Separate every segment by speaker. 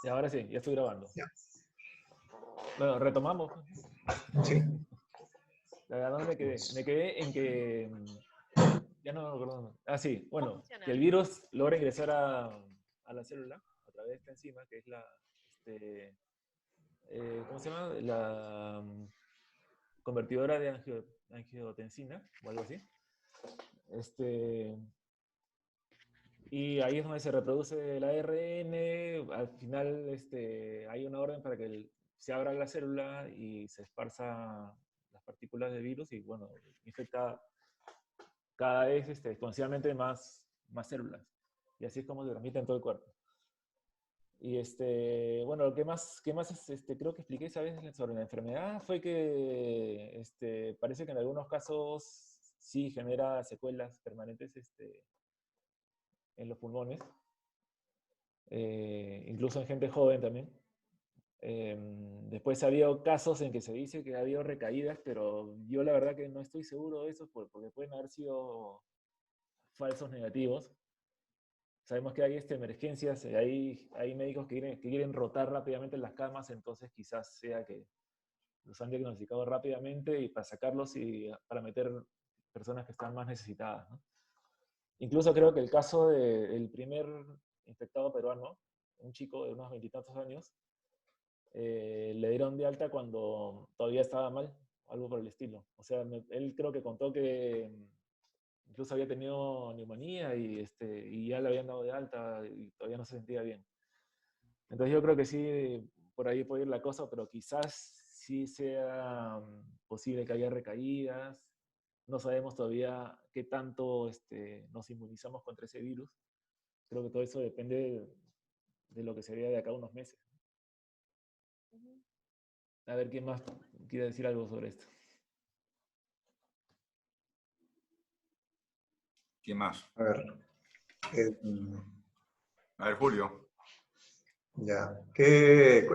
Speaker 1: Y ahora sí, ya estoy grabando.
Speaker 2: Ya.
Speaker 1: Bueno, retomamos.
Speaker 2: Sí.
Speaker 1: La verdad, ¿dónde me quedé? Me quedé en que... Ya no me acuerdo. Ah, sí,
Speaker 3: ¿Cómo
Speaker 1: bueno, que
Speaker 3: funciona?
Speaker 1: el virus logra ingresar a la célula a través de esta enzima, que es la... ¿cómo se llama? La convertidora de angiotensina, o algo así. Este, y ahí es donde se reproduce el ARN. Al final hay una orden para que se abra la célula y se esparza las partículas de virus y, bueno, infecta cada vez exponencialmente más células. Y así es como se transmite en todo el cuerpo. Y bueno, lo que más creo que expliqué esa vez sobre la enfermedad fue que parece que en algunos casos sí genera secuelas permanentes en los pulmones, incluso en gente joven también. Después ha habido casos en que se dice que ha habido recaídas, pero yo la verdad que no estoy seguro de eso porque pueden haber sido falsos negativos. Sabemos que hay emergencias, hay médicos que quieren rotar rápidamente las camas, entonces quizás sea que los han diagnosticado rápidamente y para sacarlos y para meter personas que están más necesitadas, ¿no? Incluso creo que el caso del primer infectado peruano, un chico de unos veintitantos años, le dieron de alta cuando todavía estaba mal, algo por el estilo. O sea, él creo que contó que incluso había tenido neumonía y ya le habían dado de alta y todavía no se sentía bien. Entonces yo creo que sí, por ahí puede ir la cosa, pero quizás sí sea posible que haya recaídas. No sabemos todavía qué tanto nos inmunizamos contra ese virus. Creo que todo eso depende de lo que se vea de acá a unos meses. A ver, ¿quién más quiere decir algo sobre esto?
Speaker 4: ¿Quién más?
Speaker 2: A ver. eh,
Speaker 4: A ver, Julio.
Speaker 2: ya. ¿Quieres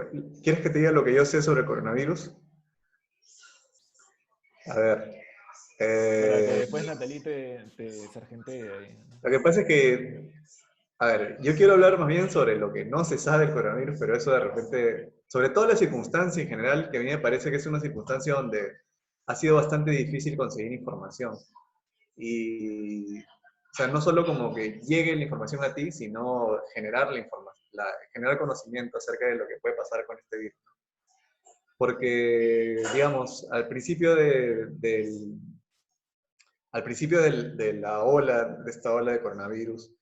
Speaker 2: que te diga lo que yo sé sobre el coronavirus? A ver.
Speaker 1: Para que
Speaker 2: eh,
Speaker 1: después Natalie te sargentee ahí, ¿no?
Speaker 2: lo que pasa es que, a ver, yo quiero hablar más bien sobre lo que no se sabe del coronavirus, pero eso de repente, sobre todo la circunstancia en general, que a mí me parece que es una circunstancia donde ha sido bastante difícil conseguir información. Y, o sea, no solo como que llegue la información a ti, sino generar la información, generar conocimiento acerca de lo que puede pasar con este virus. Porque, digamos, de de esta ola de coronavirus,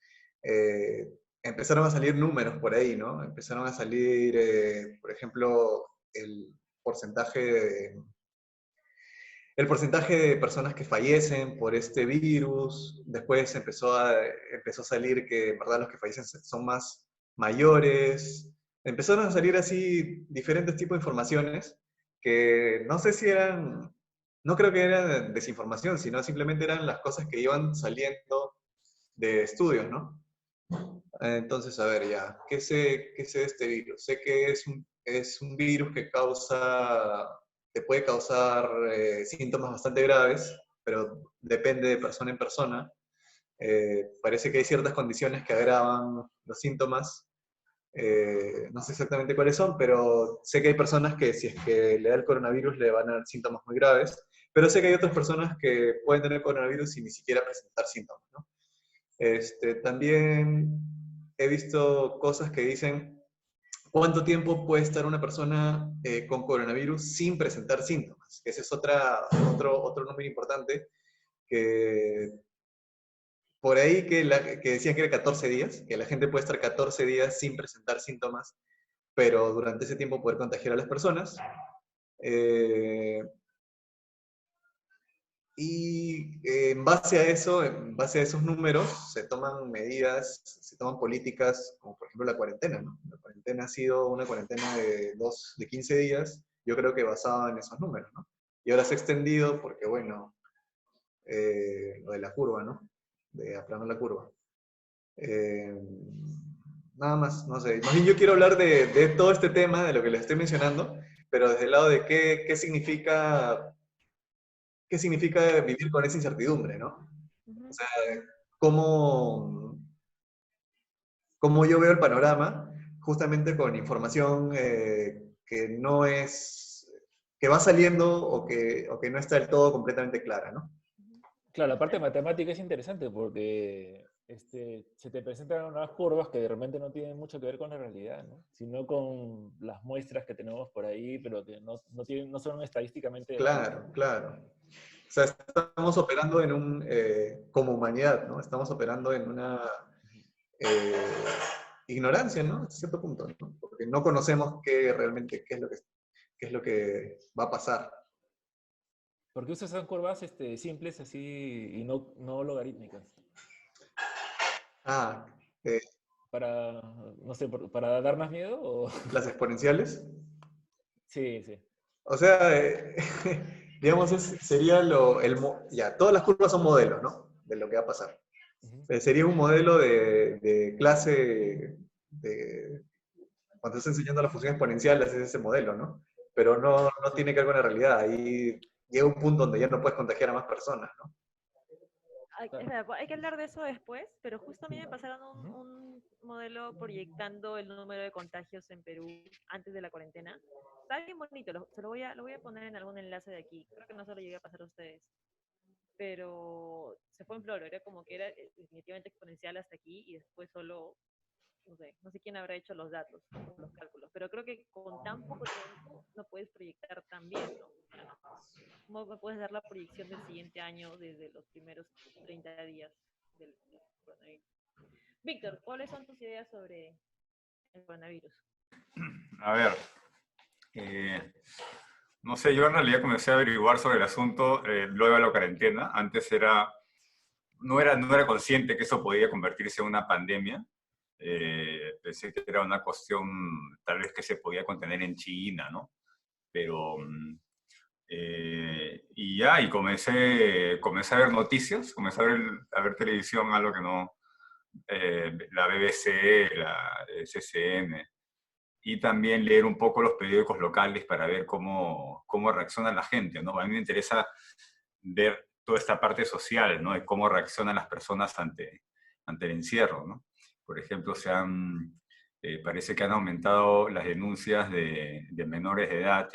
Speaker 2: eh, empezaron a salir números por ahí, ¿no? Empezaron a salir, por ejemplo, porcentaje de, el porcentaje de personas que fallecen por este virus. Después empezó a salir que en verdad los que fallecen son más mayores. Empezaron a salir así diferentes tipos de informaciones que no sé si eran, no creo que eran desinformación, sino simplemente eran las cosas que iban saliendo de estudios, ¿no? Entonces, a ver, ya, qué sé de este virus? Sé que es un virus que te puede causar síntomas bastante graves, pero depende de persona en persona. Parece que hay ciertas condiciones que agravan los síntomas. No sé exactamente cuáles son, pero sé que hay personas que si es que le da el coronavirus le van a dar síntomas muy graves, pero sé que hay otras personas que pueden tener coronavirus sin ni siquiera presentar síntomas, ¿no? También he visto cosas que dicen cuánto tiempo puede estar una persona con coronavirus sin presentar síntomas. Ese es otro número importante que por ahí que decían que era 14 días, que la gente puede estar 14 días sin presentar síntomas, pero durante ese tiempo poder contagiar a las personas. Eh, Y en base a eso, en base a esos números, se toman medidas, se toman políticas, como por ejemplo la cuarentena, ¿no? La cuarentena ha sido una cuarentena de 15 días, yo creo que basada en esos números, ¿no? Y ahora se ha extendido porque, bueno, lo de la curva, ¿no? De aplanar la curva. Eh, nada más, no sé. Más bien yo quiero hablar de todo este tema, de lo que les estoy mencionando, pero desde el lado de qué significa vivir con esa incertidumbre, ¿no? O sea, cómo, cómo yo veo el panorama, justamente con información que no es, que va saliendo o que no está del todo completamente clara, ¿no?
Speaker 1: Claro, la parte matemática es interesante porque se te presentan unas curvas que de repente no tienen mucho que ver con la realidad, ¿no? Sino con las muestras que tenemos por ahí, pero que no son estadísticamente válidas.
Speaker 2: Claro, claro. O sea, estamos operando en como humanidad, ¿no? Estamos operando en una eh, ignorancia, ¿no? Hasta cierto punto, ¿no? Porque no conocemos realmente qué es lo que va a pasar.
Speaker 1: ¿Por qué usas esas curvas simples así y no logarítmicas?
Speaker 2: Ah, eh,
Speaker 1: Para, no sé, para dar más miedo o...
Speaker 2: las exponenciales.
Speaker 1: Sí, sí.
Speaker 2: O sea, digamos, sería ya, todas las curvas son modelos, ¿no? De lo que va a pasar.
Speaker 1: Ujú.
Speaker 2: Sería un modelo de clase, cuando estás enseñando la función exponencial, haces ese modelo, ¿no? Pero no tiene que ver con la realidad. Ahí llega un punto donde ya no puedes contagiar a más personas, ¿no?
Speaker 1: Claro.
Speaker 3: Espera, hay que hablar de eso después, pero justo a mí me pasaron
Speaker 1: Ujú.
Speaker 3: un modelo proyectando el número de contagios en Perú antes de la cuarentena. Está bien bonito, lo voy a poner en algún enlace de aquí. Creo que no se lo llegué a pasar a ustedes. Pero se fue en floro, era como que era definitivamente exponencial hasta aquí y después solo, no sé quién habrá hecho los datos, los cálculos, pero creo que con tan poco tiempo no puedes proyectar tan bien, ¿no? ¿Cómo me puedes dar la proyección del siguiente año desde los primeros 30 días del coronavirus? Víctor, ¿cuáles son tus ideas sobre el coronavirus?
Speaker 4: A ver, eh, no sé, yo en realidad comencé a averiguar sobre el asunto luego de la cuarentena. Antes no era consciente que eso podía convertirse en una pandemia. Pensé que era una cuestión tal vez que se podía contener en China, ¿no? Pero, y comencé a ver noticias, comencé a ver televisión, algo que no, la BBC, la CCN, y también leer un poco los periódicos locales para ver cómo reacciona la gente, ¿no? A mí me interesa ver toda esta parte social, ¿no? De cómo reaccionan las personas ante el encierro, ¿no? Por ejemplo, parece que han aumentado las denuncias de menores de edad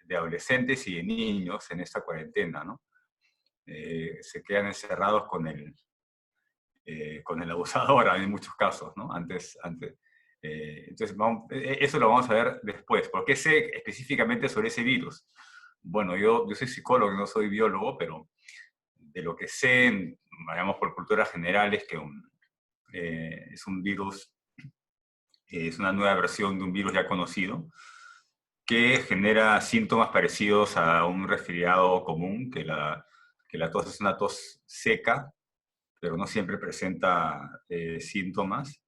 Speaker 4: de adolescentes y de niños en esta cuarentena, ¿no? Se quedan encerrados con el abusador en muchos casos, ¿no? Entonces, eso lo vamos a ver después. ¿Por qué sé específicamente sobre ese virus? Bueno, yo soy psicólogo, no soy biólogo, pero de lo que sé, digamos por cultura general, es que es un virus, es una nueva versión de un virus ya conocido, que genera síntomas parecidos a un resfriado común, que la tos es una tos seca, pero no siempre presenta síntomas.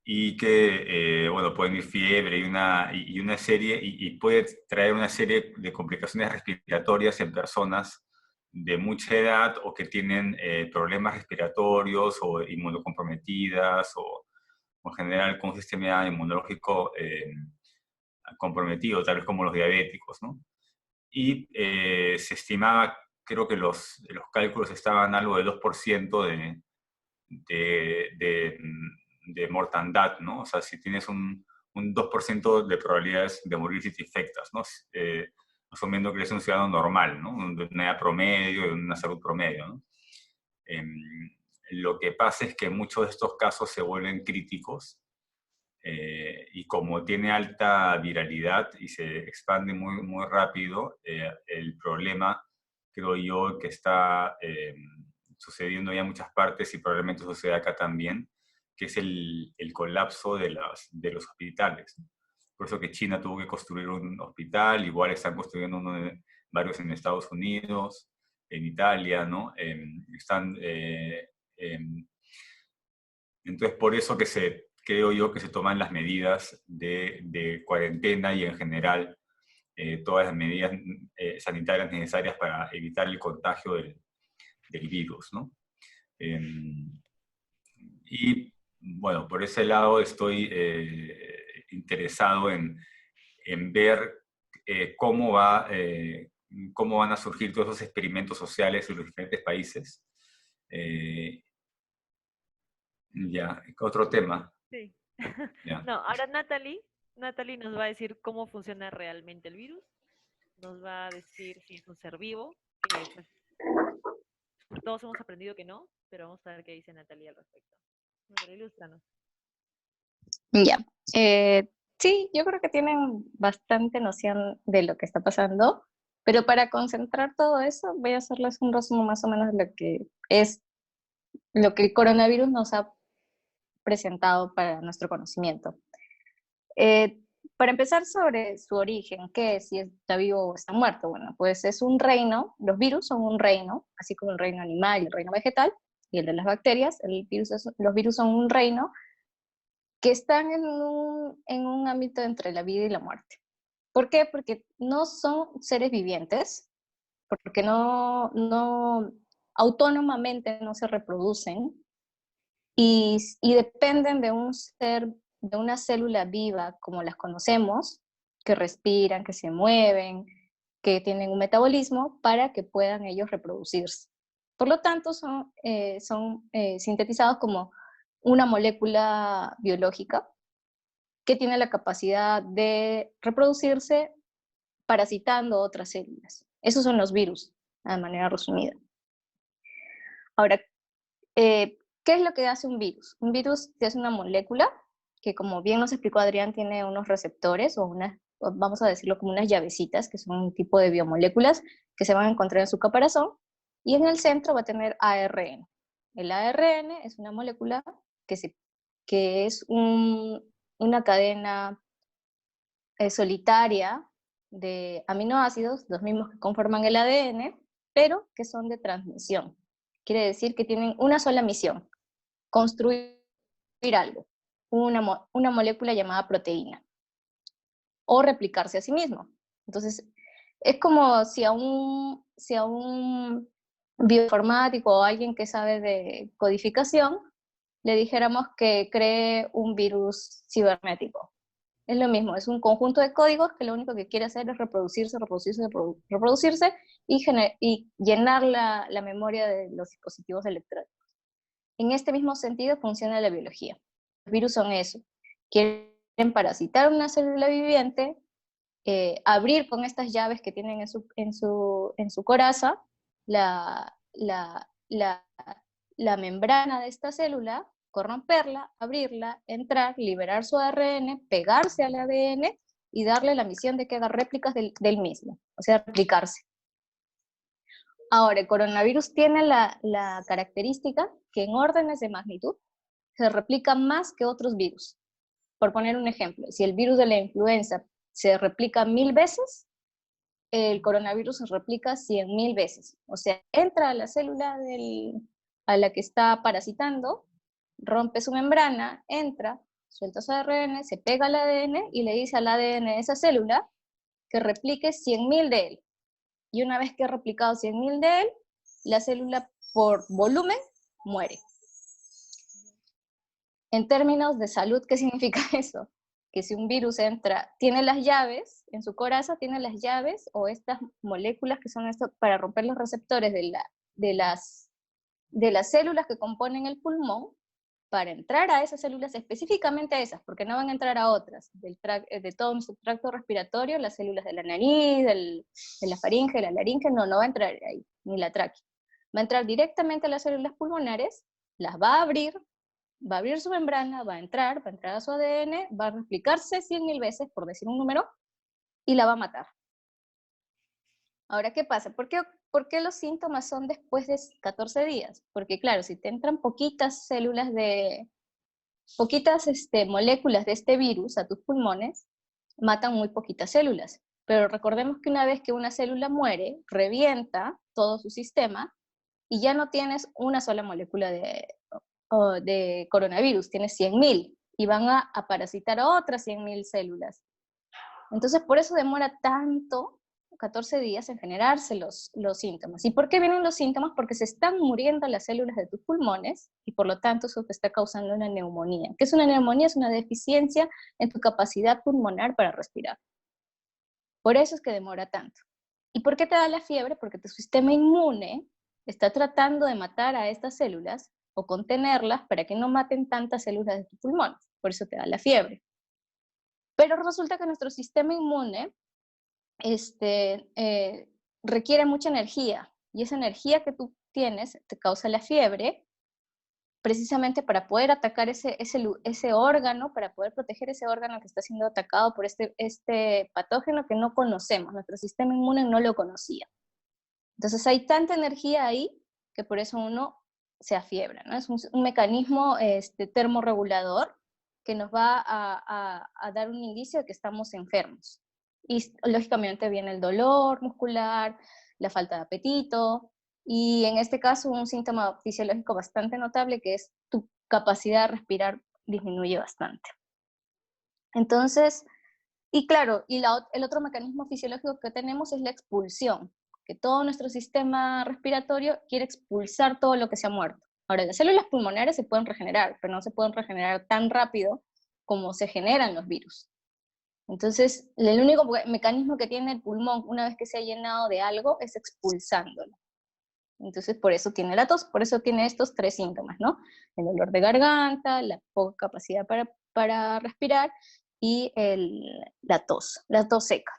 Speaker 4: Y que, bueno, pueden ir fiebre y una serie, y puede traer una serie de complicaciones respiratorias en personas de mucha edad o que tienen problemas respiratorios o inmunocomprometidas o en general con un sistema inmunológico comprometido, tal vez como los diabéticos, ¿no? Y se estimaba, creo que los cálculos estaban algo de 2% de, de, de mortandad, ¿no? O sea, si tienes un 2% de probabilidades de morir si te infectas, ¿no? Asumiendo que eres un ciudadano normal, ¿no? De una edad promedio, de una salud promedio, ¿no? Lo que pasa es que muchos de estos casos se vuelven críticos y como tiene alta viralidad y se expande muy rápido, el problema, creo yo, que está sucediendo ya en muchas partes y probablemente suceda acá también, que es el colapso de los hospitales. Por eso que China tuvo que construir un hospital, igual están construyendo varios en Estados Unidos, en Italia, ¿no? Entonces, por eso creo yo que se toman las medidas de cuarentena y en general todas las medidas sanitarias necesarias para evitar el contagio del virus, ¿no? Y bueno, por ese lado estoy interesado en ver cómo van a surgir todos esos experimentos sociales en los diferentes países. Ya, otro tema.
Speaker 3: Sí.
Speaker 4: Ya.
Speaker 3: No, ahora Natalie nos va a decir cómo funciona realmente el virus, nos va a decir si es un ser vivo, que pues todos hemos aprendido que no, pero vamos a ver qué dice Natalie al respecto. Natalie, ilústranos.
Speaker 5: Ya. Eh, sí, yo creo que tienen bastante noción de lo que está pasando, pero para concentrar todo eso, voy a hacerles un resumen más o menos de lo que es lo que el coronavirus nos ha presentado para nuestro conocimiento. Eh, para empezar sobre su origen, ¿qué es? Si está vivo o está muerto. Bueno, pues es un reino, los virus son un reino, así como el reino animal y el reino vegetal, y el de las bacterias, los virus son un reino que están en un ámbito entre la vida y la muerte. ¿Por qué? Porque no son seres vivientes, porque no autónomamente no se reproducen y dependen de un ser, de una célula viva como las conocemos, que respiran, que se mueven, que tienen un metabolismo para que puedan ellos reproducirse. Por lo tanto, son sintetizados como una molécula biológica que tiene la capacidad de reproducirse parasitando otras células. Esos son los virus, de manera resumida. Ahora, ¿qué es lo que hace un virus? Un virus es una molécula que, como bien nos explicó Adrián, tiene unos receptores vamos a decirlo como unas llavecitas, que son un tipo de biomoléculas que se van a encontrar en su caparazón, y en el centro va a tener ARN. El ARN es una molécula que es una cadena solitaria de aminoácidos, los mismos que conforman el ADN, pero que son de transmisión. Quiere decir que tienen una sola misión: construir algo, una molécula llamada proteína, o replicarse a sí mismo. Entonces, es como si a un bioinformático o alguien que sabe de codificación le dijéramos que cree un virus cibernético. Es lo mismo, es un conjunto de códigos que lo único que quiere hacer es reproducirse y llenar la memoria de los dispositivos electrónicos. En este mismo sentido funciona la biología. Los virus son eso, quieren parasitar una célula viviente, abrir con estas llaves que tienen en su coraza la membrana de esta célula, corromperla, abrirla, entrar, liberar su ARN, pegarse al ADN y darle la misión de que haga réplicas del mismo, o sea, replicarse. Ahora, el coronavirus tiene la característica que en órdenes de magnitud se replica más que otros virus. Por poner un ejemplo, si el virus de la influenza se replica 1000 veces, el coronavirus se replica 100.000 veces. O sea, entra a la célula a la que está parasitando, rompe su membrana, entra, suelta su ARN, se pega al ADN y le dice al ADN de esa célula que replique 100.000 de él. Y una vez que ha replicado 100.000 de él, la célula por volumen muere. En términos de salud, ¿qué significa eso? Que si un virus entra, tiene las llaves, en su coraza tiene las llaves o estas moléculas que son esto para romper los receptores de las células que componen el pulmón, para entrar a esas células, específicamente a esas, porque no van a entrar a otras, de todo nuestro tracto respiratorio, las células de la nariz, de la faringe, de la laringe, no va a entrar ahí, ni la tráquea. Va a entrar directamente a las células pulmonares, las va a abrir su membrana, va a entrar a su ADN, va a replicarse 100.000 veces, por decir un número, y la va a matar. Ahora, ¿qué pasa? ¿Por qué los síntomas son después de 14 días? Porque claro, si te entran poquitas moléculas de este virus a tus pulmones, matan muy poquitas células. Pero recordemos que una vez que una célula muere, revienta todo su sistema y ya no tienes una sola molécula de coronavirus, tienes 100.000 y van a parasitar a otras 100.000 células. Entonces, por eso demora tanto, 14 días, en generarse los síntomas. ¿Y por qué vienen los síntomas? Porque se están muriendo las células de tus pulmones y por lo tanto eso te está causando una neumonía. ¿Qué es una neumonía? Es una deficiencia en tu capacidad pulmonar para respirar. Por eso es que demora tanto. ¿Y por qué te da la fiebre? Porque tu sistema inmune está tratando de matar a estas células o contenerlas para que no maten tantas células de tus pulmones. Por eso te da la fiebre. Pero resulta que nuestro sistema inmune requiere mucha energía, y esa energía que tú tienes te causa la fiebre, precisamente para poder atacar ese órgano, para poder proteger ese órgano que está siendo atacado por este patógeno que no conocemos, nuestro sistema inmune no lo conocía. Entonces hay tanta energía ahí que por eso uno se afiebra, ¿no? Es un mecanismo termorregulador que nos va a dar un indicio de que estamos enfermos. Y lógicamente viene el dolor muscular, la falta de apetito, y en este caso un síntoma fisiológico bastante notable, que es tu capacidad de respirar disminuye bastante. Entonces, y claro, el otro mecanismo fisiológico que tenemos es la expulsión, que todo nuestro sistema respiratorio quiere expulsar todo lo que se ha muerto. Ahora, las células pulmonares se pueden regenerar, pero no se pueden regenerar tan rápido como se generan los virus. Entonces, el único mecanismo que tiene el pulmón una vez que se ha llenado de algo es expulsándolo. Entonces, por eso tiene la tos, por eso tiene estos 3 síntomas, ¿no? El dolor de garganta, la poca capacidad para respirar y la tos seca.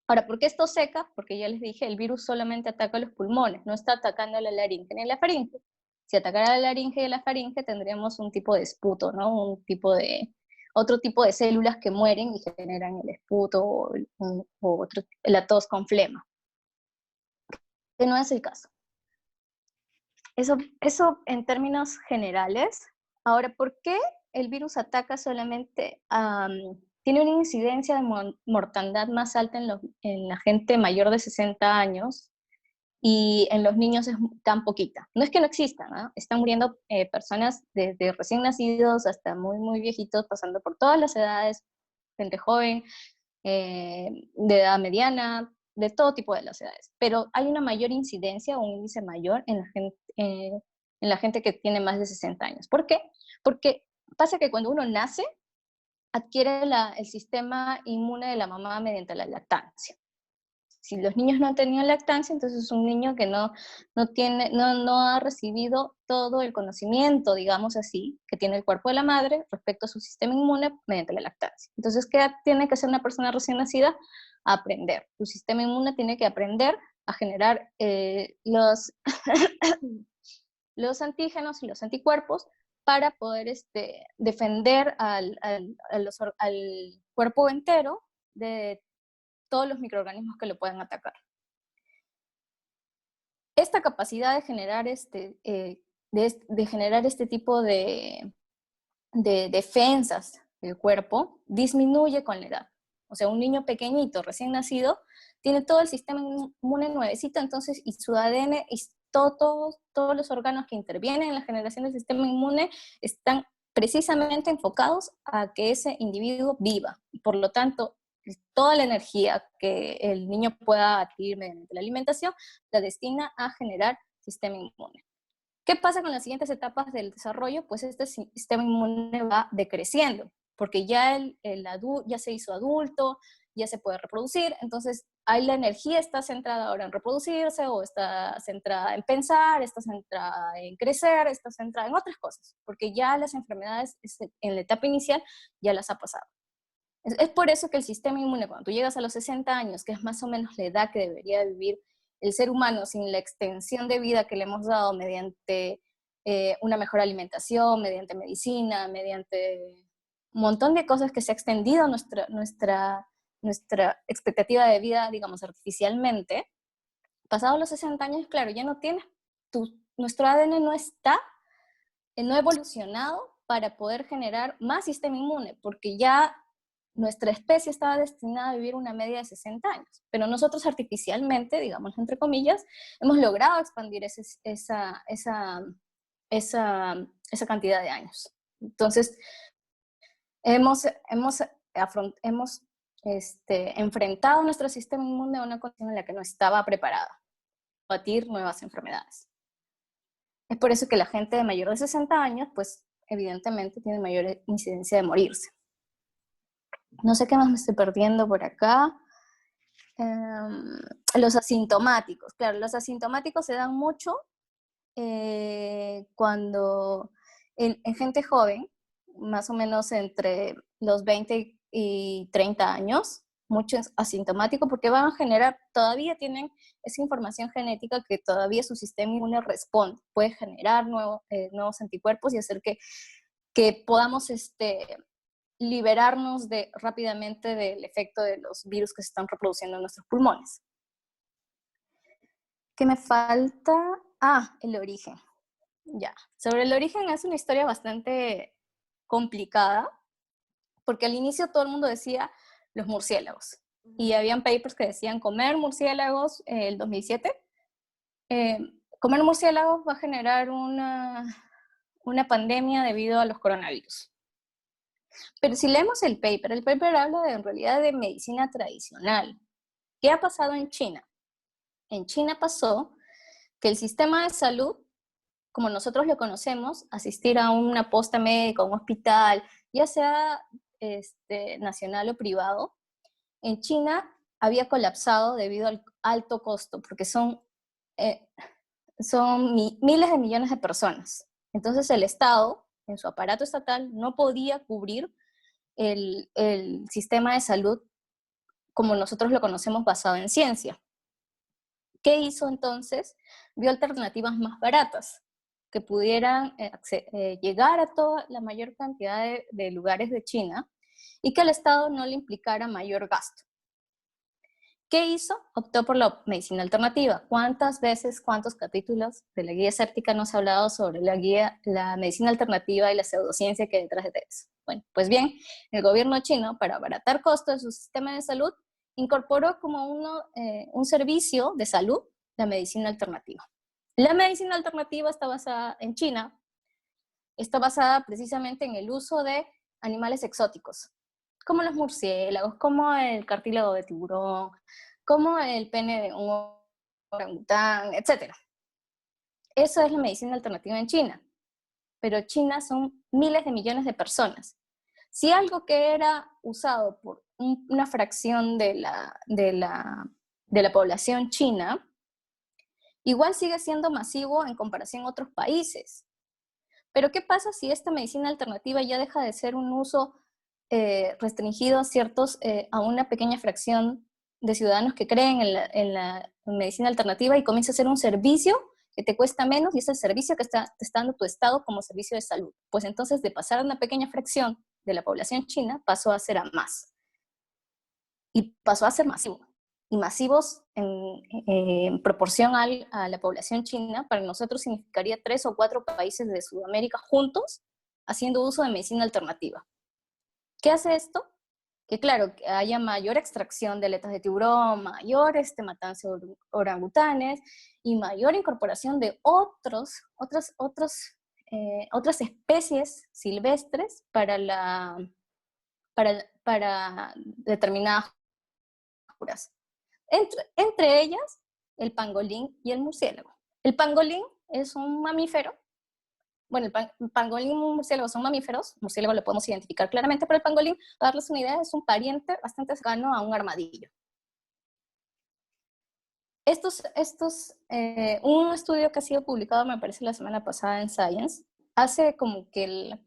Speaker 5: Ahora, ¿por qué es tos seca? Porque ya les dije, el virus solamente ataca los pulmones, no está atacando la laringe ni la faringe. Si atacara la laringe y la faringe, tendríamos un tipo de esputo, ¿no? Otro tipo de células que mueren y generan el esputo o la tos con flema. Que no es el caso. Eso en términos generales. Ahora, ¿por qué el virus ataca solamente tiene una incidencia de mortandad más alta en la gente mayor de 60 años y en los niños es tan poquita? No es que no exista, ¿no? Están muriendo personas desde recién nacidos hasta muy, muy viejitos, pasando por todas las edades, gente joven, de edad mediana, de todo tipo de las edades. Pero hay una mayor incidencia o un índice mayor en la gente que tiene más de 60 años. ¿Por qué? Porque pasa que cuando uno nace, adquiere el sistema inmune de la mamá mediante la lactancia. Si los niños no han tenido lactancia, entonces es un niño que no ha recibido todo el conocimiento, digamos así, que tiene el cuerpo de la madre respecto a su sistema inmune mediante la lactancia. Entonces, ¿qué tiene que hacer una persona recién nacida? Aprender. Su sistema inmune tiene que aprender a generar los antígenos y los anticuerpos para poder defender al cuerpo entero de todos los microorganismos que lo pueden atacar. Esta capacidad de generar este tipo de defensas del cuerpo disminuye con la edad. O sea, un niño pequeñito, recién nacido, tiene todo el sistema inmune nuevecito, entonces, y su ADN, y todos los órganos que intervienen en la generación del sistema inmune están precisamente enfocados a que ese individuo viva. Por lo tanto, toda la energía que el niño pueda adquirir mediante la alimentación la destina a generar sistema inmune. ¿Qué pasa con las siguientes etapas del desarrollo? Pues este sistema inmune va decreciendo, porque ya ya se hizo adulto, ya se puede reproducir, entonces ahí la energía está centrada ahora en reproducirse, o está centrada en pensar, está centrada en crecer, está centrada en otras cosas, porque ya las enfermedades en la etapa inicial ya las ha pasado. Es por eso que el sistema inmune, cuando tú llegas a los 60 años, que es más o menos la edad que debería vivir el ser humano sin la extensión de vida que le hemos dado mediante una mejor alimentación, mediante medicina, mediante un montón de cosas que se ha extendido nuestra expectativa de vida, digamos, artificialmente, pasados los 60 años, claro, ya no tienes, nuestro ADN no ha evolucionado para poder generar más sistema inmune, porque ya nuestra especie estaba destinada a vivir una media de 60 años, pero nosotros artificialmente, digamos entre comillas, hemos logrado expandir esa cantidad de años. Entonces, hemos enfrentado nuestro sistema inmune a una condición en la que no estaba preparada a batir nuevas enfermedades. Es por eso que la gente de mayor de 60 años, pues evidentemente tiene mayor incidencia de morirse. No sé qué más me estoy perdiendo por acá. Los asintomáticos. Claro, los asintomáticos se dan mucho cuando en gente joven, más o menos entre los 20 y 30 años, muchos asintomáticos, porque van a generar, todavía tienen esa información genética que todavía su sistema inmune responde, puede generar nuevos anticuerpos y hacer que podamos liberarnos rápidamente del efecto de los virus que se están reproduciendo en nuestros pulmones. ¿Qué me falta? El origen. Ya. Sobre el origen es una historia bastante complicada, porque al inicio todo el mundo decía los murciélagos. Y habían papers que decían comer murciélagos el 2007. Comer murciélagos va a generar una pandemia debido a los coronavirus. Pero si leemos el paper habla en realidad de medicina tradicional. ¿Qué ha pasado en China? En China pasó que el sistema de salud, como nosotros lo conocemos, asistir a una posta médica, a un hospital, ya sea nacional o privado, en China había colapsado debido al alto costo, porque son miles de millones de personas. Entonces el Estado, en su aparato estatal, no podía cubrir el sistema de salud como nosotros lo conocemos basado en ciencia. ¿Qué hizo entonces? Vio alternativas más baratas que pudieran llegar a toda la mayor cantidad de lugares de China y que al Estado no le implicara mayor gasto. ¿Qué hizo? Optó por la medicina alternativa. ¿Cuántas veces, cuántos capítulos de la guía escéptica nos ha hablado sobre la medicina alternativa y la pseudociencia que hay detrás de eso? Bueno, pues bien, el gobierno chino, para abaratar costos de su sistema de salud, incorporó como un servicio de salud la medicina alternativa. La medicina alternativa está basada en China, está basada precisamente en el uso de animales exóticos, como los murciélagos, como el cartílago de tiburón, como el pene de un orangután, etc. Eso es la medicina alternativa en China. Pero China son miles de millones de personas. Si algo que era usado por una fracción de la población china, igual sigue siendo masivo en comparación a otros países. Pero ¿qué pasa si esta medicina alternativa ya deja de ser un uso restringido a una pequeña fracción de ciudadanos que creen en la medicina alternativa y comienza a ser un servicio que te cuesta menos y es el servicio que te está dando tu Estado como servicio de salud? Pues entonces, de pasar a una pequeña fracción de la población china, pasó a ser a más. Y pasó a ser masivo. Y masivos en proporción a la población china, para nosotros significaría 3 o 4 países de Sudamérica juntos haciendo uso de medicina alternativa. ¿Qué hace esto? Que claro, que haya mayor extracción de aletas de tiburón, mayor matanza de orangutanes y mayor incorporación de otras especies silvestres para determinadas curas. Entre ellas, el pangolín y el murciélago. El pangolín es un mamífero. Bueno, el pangolín y el murciélago son mamíferos, el murciélago lo podemos identificar claramente, pero el pangolín, para darles una idea, es un pariente bastante cercano a un armadillo. Un estudio que ha sido publicado, me parece, la semana pasada en Science, hace como que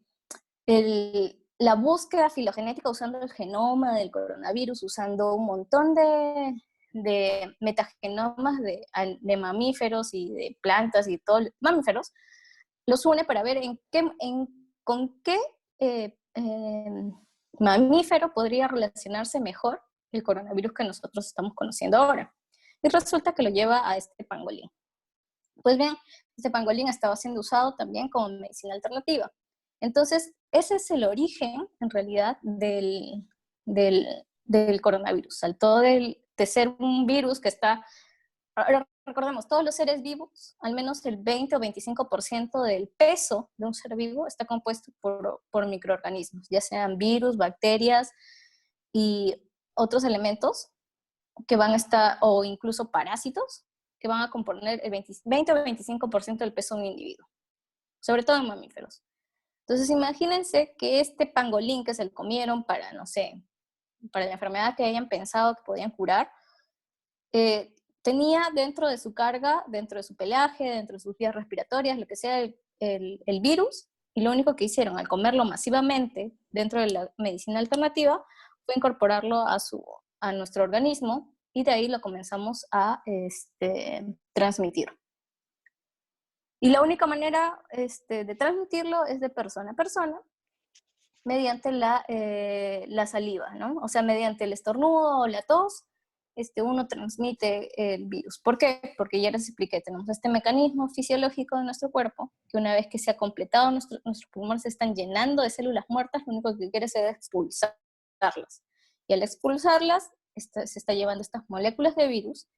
Speaker 5: la búsqueda filogenética usando el genoma del coronavirus, usando un montón de metagenomas de mamíferos y de plantas y todo, mamíferos, los une para ver con qué mamífero podría relacionarse mejor el coronavirus que nosotros estamos conociendo ahora. Y resulta que lo lleva a este pangolín. Pues bien, este pangolín estaba siendo usado también como medicina alternativa. Entonces, ese es el origen, en realidad, del coronavirus. Saltó de ser un virus que está... Ahora, recordemos, todos los seres vivos, al menos el 20 o 25% del peso de un ser vivo está compuesto por microorganismos, ya sean virus, bacterias y otros elementos que van a estar, o incluso parásitos, que van a componer el 20 o 25% del peso de un individuo, sobre todo en mamíferos. Entonces, imagínense que este pangolín que se le comieron para, no sé, para la enfermedad que hayan pensado que podían curar, tenía dentro de su carga, dentro de su pelaje, dentro de sus vías respiratorias, lo que sea, el virus, y lo único que hicieron al comerlo masivamente dentro de la medicina alternativa fue incorporarlo a nuestro organismo, y de ahí lo comenzamos a transmitir. Y la única manera de transmitirlo es de persona a persona, mediante la saliva, ¿no? O sea, mediante el estornudo o la tos, uno transmite el virus. ¿Por qué? Porque ya les expliqué, tenemos este mecanismo fisiológico de nuestro cuerpo, que una vez que se ha completado, nuestros pulmones se están llenando de células muertas, lo único que quiere es expulsarlas. Y al expulsarlas, se está llevando estas moléculas de virus.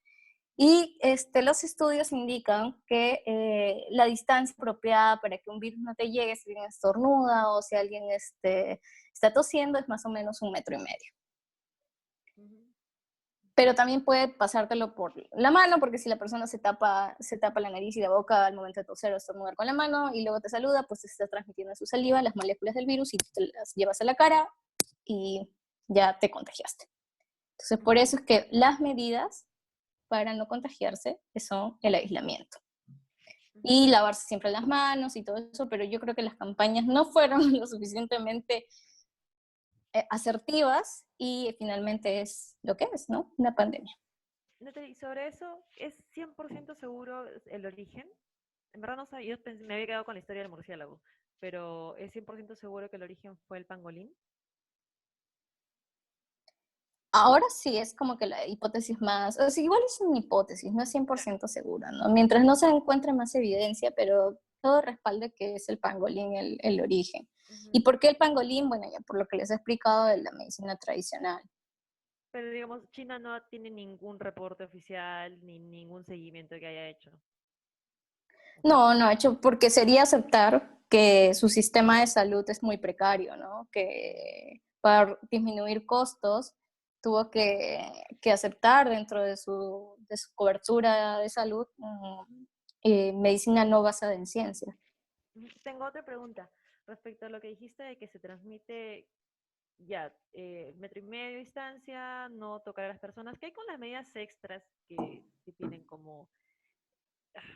Speaker 5: Y los estudios indican que la distancia apropiada para que un virus no te llegue si alguien estornuda o si alguien está tosiendo es más o menos 1,5 metros. Pero también puede pasártelo por la mano, porque si la persona se tapa la nariz y la boca al momento de toser o estornudar con la mano y luego te saluda, pues te está transmitiendo en su saliva las moléculas del virus y tú te las llevas a la cara y ya te contagiaste. Entonces, por eso es que las medidas para no contagiarse son el aislamiento. Y lavarse siempre las manos y todo eso, pero yo creo que las campañas no fueron lo suficientemente asertivas y finalmente es lo que es, ¿no? Una pandemia.
Speaker 3: Natalie, sobre eso, ¿es 100% seguro el origen? En verdad no sabía, yo me había quedado con la historia del murciélago, pero ¿es 100% seguro que el origen fue el pangolín?
Speaker 5: Ahora sí es como que la hipótesis más, o sea, igual es una hipótesis, no es 100% segura, ¿no? Mientras no se encuentre más evidencia, pero todo respalda que es el pangolín el origen. ¿Y por qué el pangolín? Bueno, ya por lo que les he explicado de la medicina tradicional.
Speaker 3: Pero digamos, China no tiene ningún reporte oficial ni ningún seguimiento que haya hecho.
Speaker 5: No ha hecho, porque sería aceptar que su sistema de salud es muy precario, ¿no? Que para disminuir costos tuvo que aceptar dentro de su cobertura de salud medicina no basada en ciencia.
Speaker 3: Tengo otra pregunta respecto a lo que dijiste de que se transmite ya 1,5 metros de distancia, no tocar a las personas. ¿Qué hay con las medidas extras que tienen como,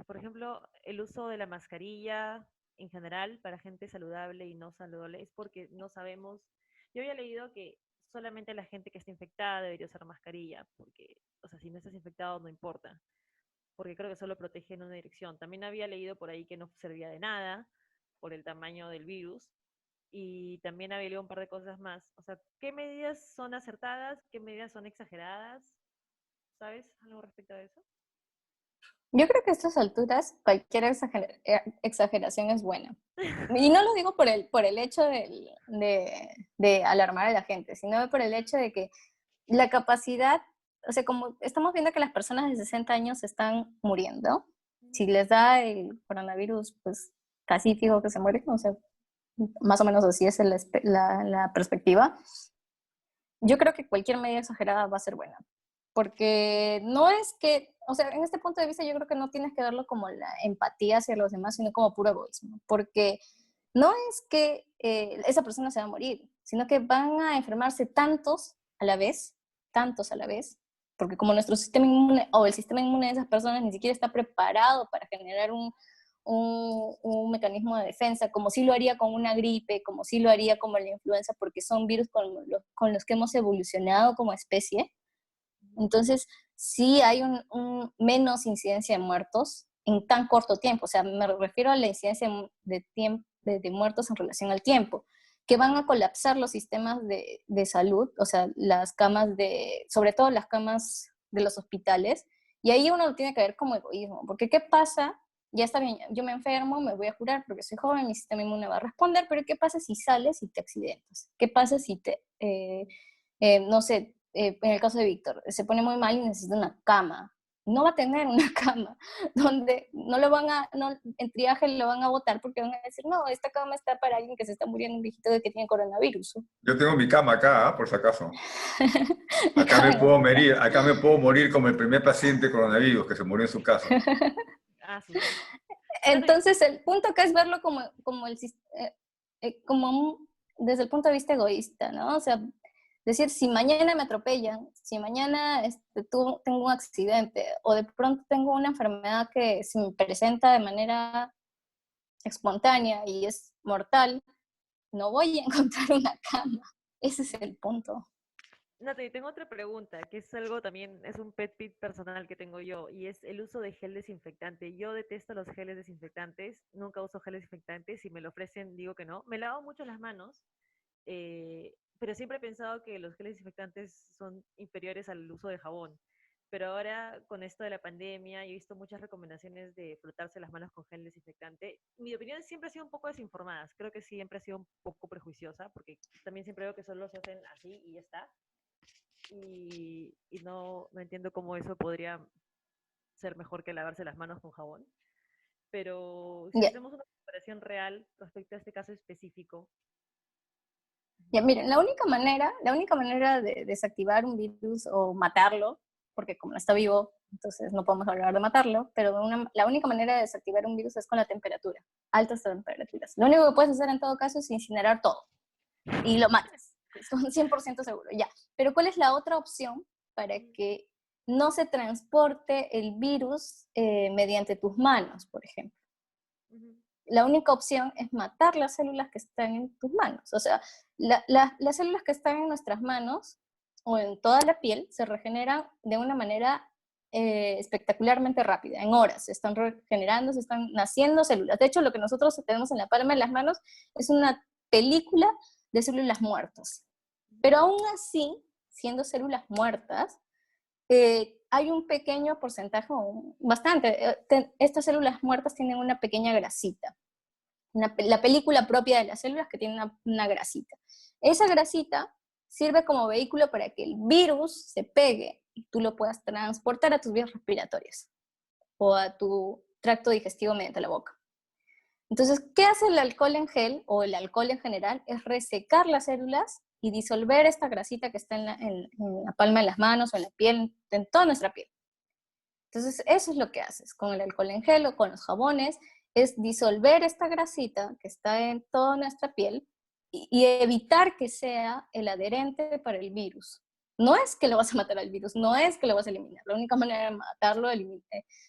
Speaker 3: por ejemplo, el uso de la mascarilla en general para gente saludable y no saludable? Es porque no sabemos. Yo había leído que solamente la gente que está infectada debería usar mascarilla, porque, o sea, si no estás infectado no importa, porque creo que solo protege en una dirección. También había leído por ahí que no servía de nada por el tamaño del virus, y también había leído un par de cosas más. O sea, ¿qué medidas son acertadas? ¿Qué medidas son exageradas? ¿Sabes algo respecto a eso?
Speaker 5: Yo creo que a estas alturas cualquier exageración es buena. Y no lo digo por el hecho de alarmar a la gente, sino por el hecho de que la capacidad, o sea, como estamos viendo que las personas de 60 años están muriendo, si les da el coronavirus, pues casi fijo que se mueren, o sea, más o menos así es la perspectiva. Yo creo que cualquier medida exagerada va a ser buena, porque no es que, o sea, en este punto de vista yo creo que no tienes que verlo como la empatía hacia los demás, sino como puro egoísmo, porque no es que esa persona se va a morir, sino que van a enfermarse tantos a la vez, porque como nuestro sistema inmune o el sistema inmune de esas personas ni siquiera está preparado para generar un mecanismo de defensa, como sí lo haría con una gripe, como sí lo haría como la influenza, porque son virus con los que hemos evolucionado como especie. Entonces, sí hay menos incidencia de muertos en tan corto tiempo. O sea, me refiero a la incidencia de muertos en relación al tiempo, que van a colapsar los sistemas de salud, o sea, las camas sobre todo las camas de los hospitales, y ahí uno lo tiene que ver como egoísmo, porque ¿qué pasa? Ya está bien, yo me enfermo, me voy a curar porque soy joven, mi sistema inmune va a responder, pero ¿qué pasa si sales y te accidentas? ¿Qué pasa si no sé, en el caso de Víctor, se pone muy mal y necesita una cama? No va a tener una cama donde en triaje lo van a votar porque van a decir, no, esta cama está para alguien que se está muriendo, un viejito que tiene coronavirus.
Speaker 4: Yo tengo mi cama acá, por si acaso. Acá me puedo morir como el primer paciente de coronavirus que se murió en su casa.
Speaker 5: Entonces, el punto acá es verlo desde el punto de vista egoísta, ¿no? O sea, Decir, si mañana me atropellan, si mañana tengo un accidente o de pronto tengo una enfermedad que se me presenta de manera espontánea y es mortal, no voy a encontrar una cama. Ese es el punto.
Speaker 3: Nati, tengo otra pregunta, que es algo también, es un pet peeve personal que tengo yo, y es el uso de gel desinfectante. Yo detesto los geles desinfectantes, nunca uso gel desinfectante, si me lo ofrecen digo que no. Me lavo mucho las manos, pero siempre he pensado que los geles desinfectantes son inferiores al uso de jabón. Pero ahora, con esto de la pandemia, he visto muchas recomendaciones de frotarse las manos con gel desinfectante. Mi opinión siempre ha sido un poco desinformada, creo que siempre ha sido un poco prejuiciosa, porque también siempre veo que solo se hacen así y ya está. Y no entiendo cómo eso podría ser mejor que lavarse las manos con jabón. Pero si
Speaker 5: Ya,
Speaker 3: hacemos una comparación real respecto a este caso específico.
Speaker 5: ya miren, la única manera de desactivar un virus o matarlo, porque como no está vivo, entonces no podemos hablar de matarlo, pero la única manera de desactivar un virus es con la temperatura, altas temperaturas. Lo único que puedes hacer en todo caso es incinerar todo y lo matas, con 100% seguro, ya. Pero ¿cuál es la otra opción para que no se transporte el virus mediante tus manos, por ejemplo? La única opción es matar las células que están en tus manos. O sea, las células que están en nuestras manos o en toda la piel se regeneran de una manera espectacularmente rápida, en horas. Se están regenerando, se están naciendo células. De hecho, lo que nosotros tenemos en la palma de las manos es una película de células muertas. Pero aún así, siendo células muertas, hay un pequeño porcentaje, bastante, estas células muertas tienen una pequeña grasita, la película propia de las células que tiene una grasita. Esa grasita sirve como vehículo para que el virus se pegue y tú lo puedas transportar a tus vías respiratorias o a tu tracto digestivo mediante la boca. Entonces, ¿qué hace el alcohol en gel o el alcohol en general? Es resecar las células y disolver esta grasita que está en la palma de las manos o en la piel, en toda nuestra piel. Entonces, eso es lo que haces con el alcohol en gel o con los jabones, es disolver esta grasita que está en toda nuestra piel y evitar que sea el adherente para el virus. No es que lo vas a matar al virus, no es que lo vas a eliminar. La única manera de matarlo,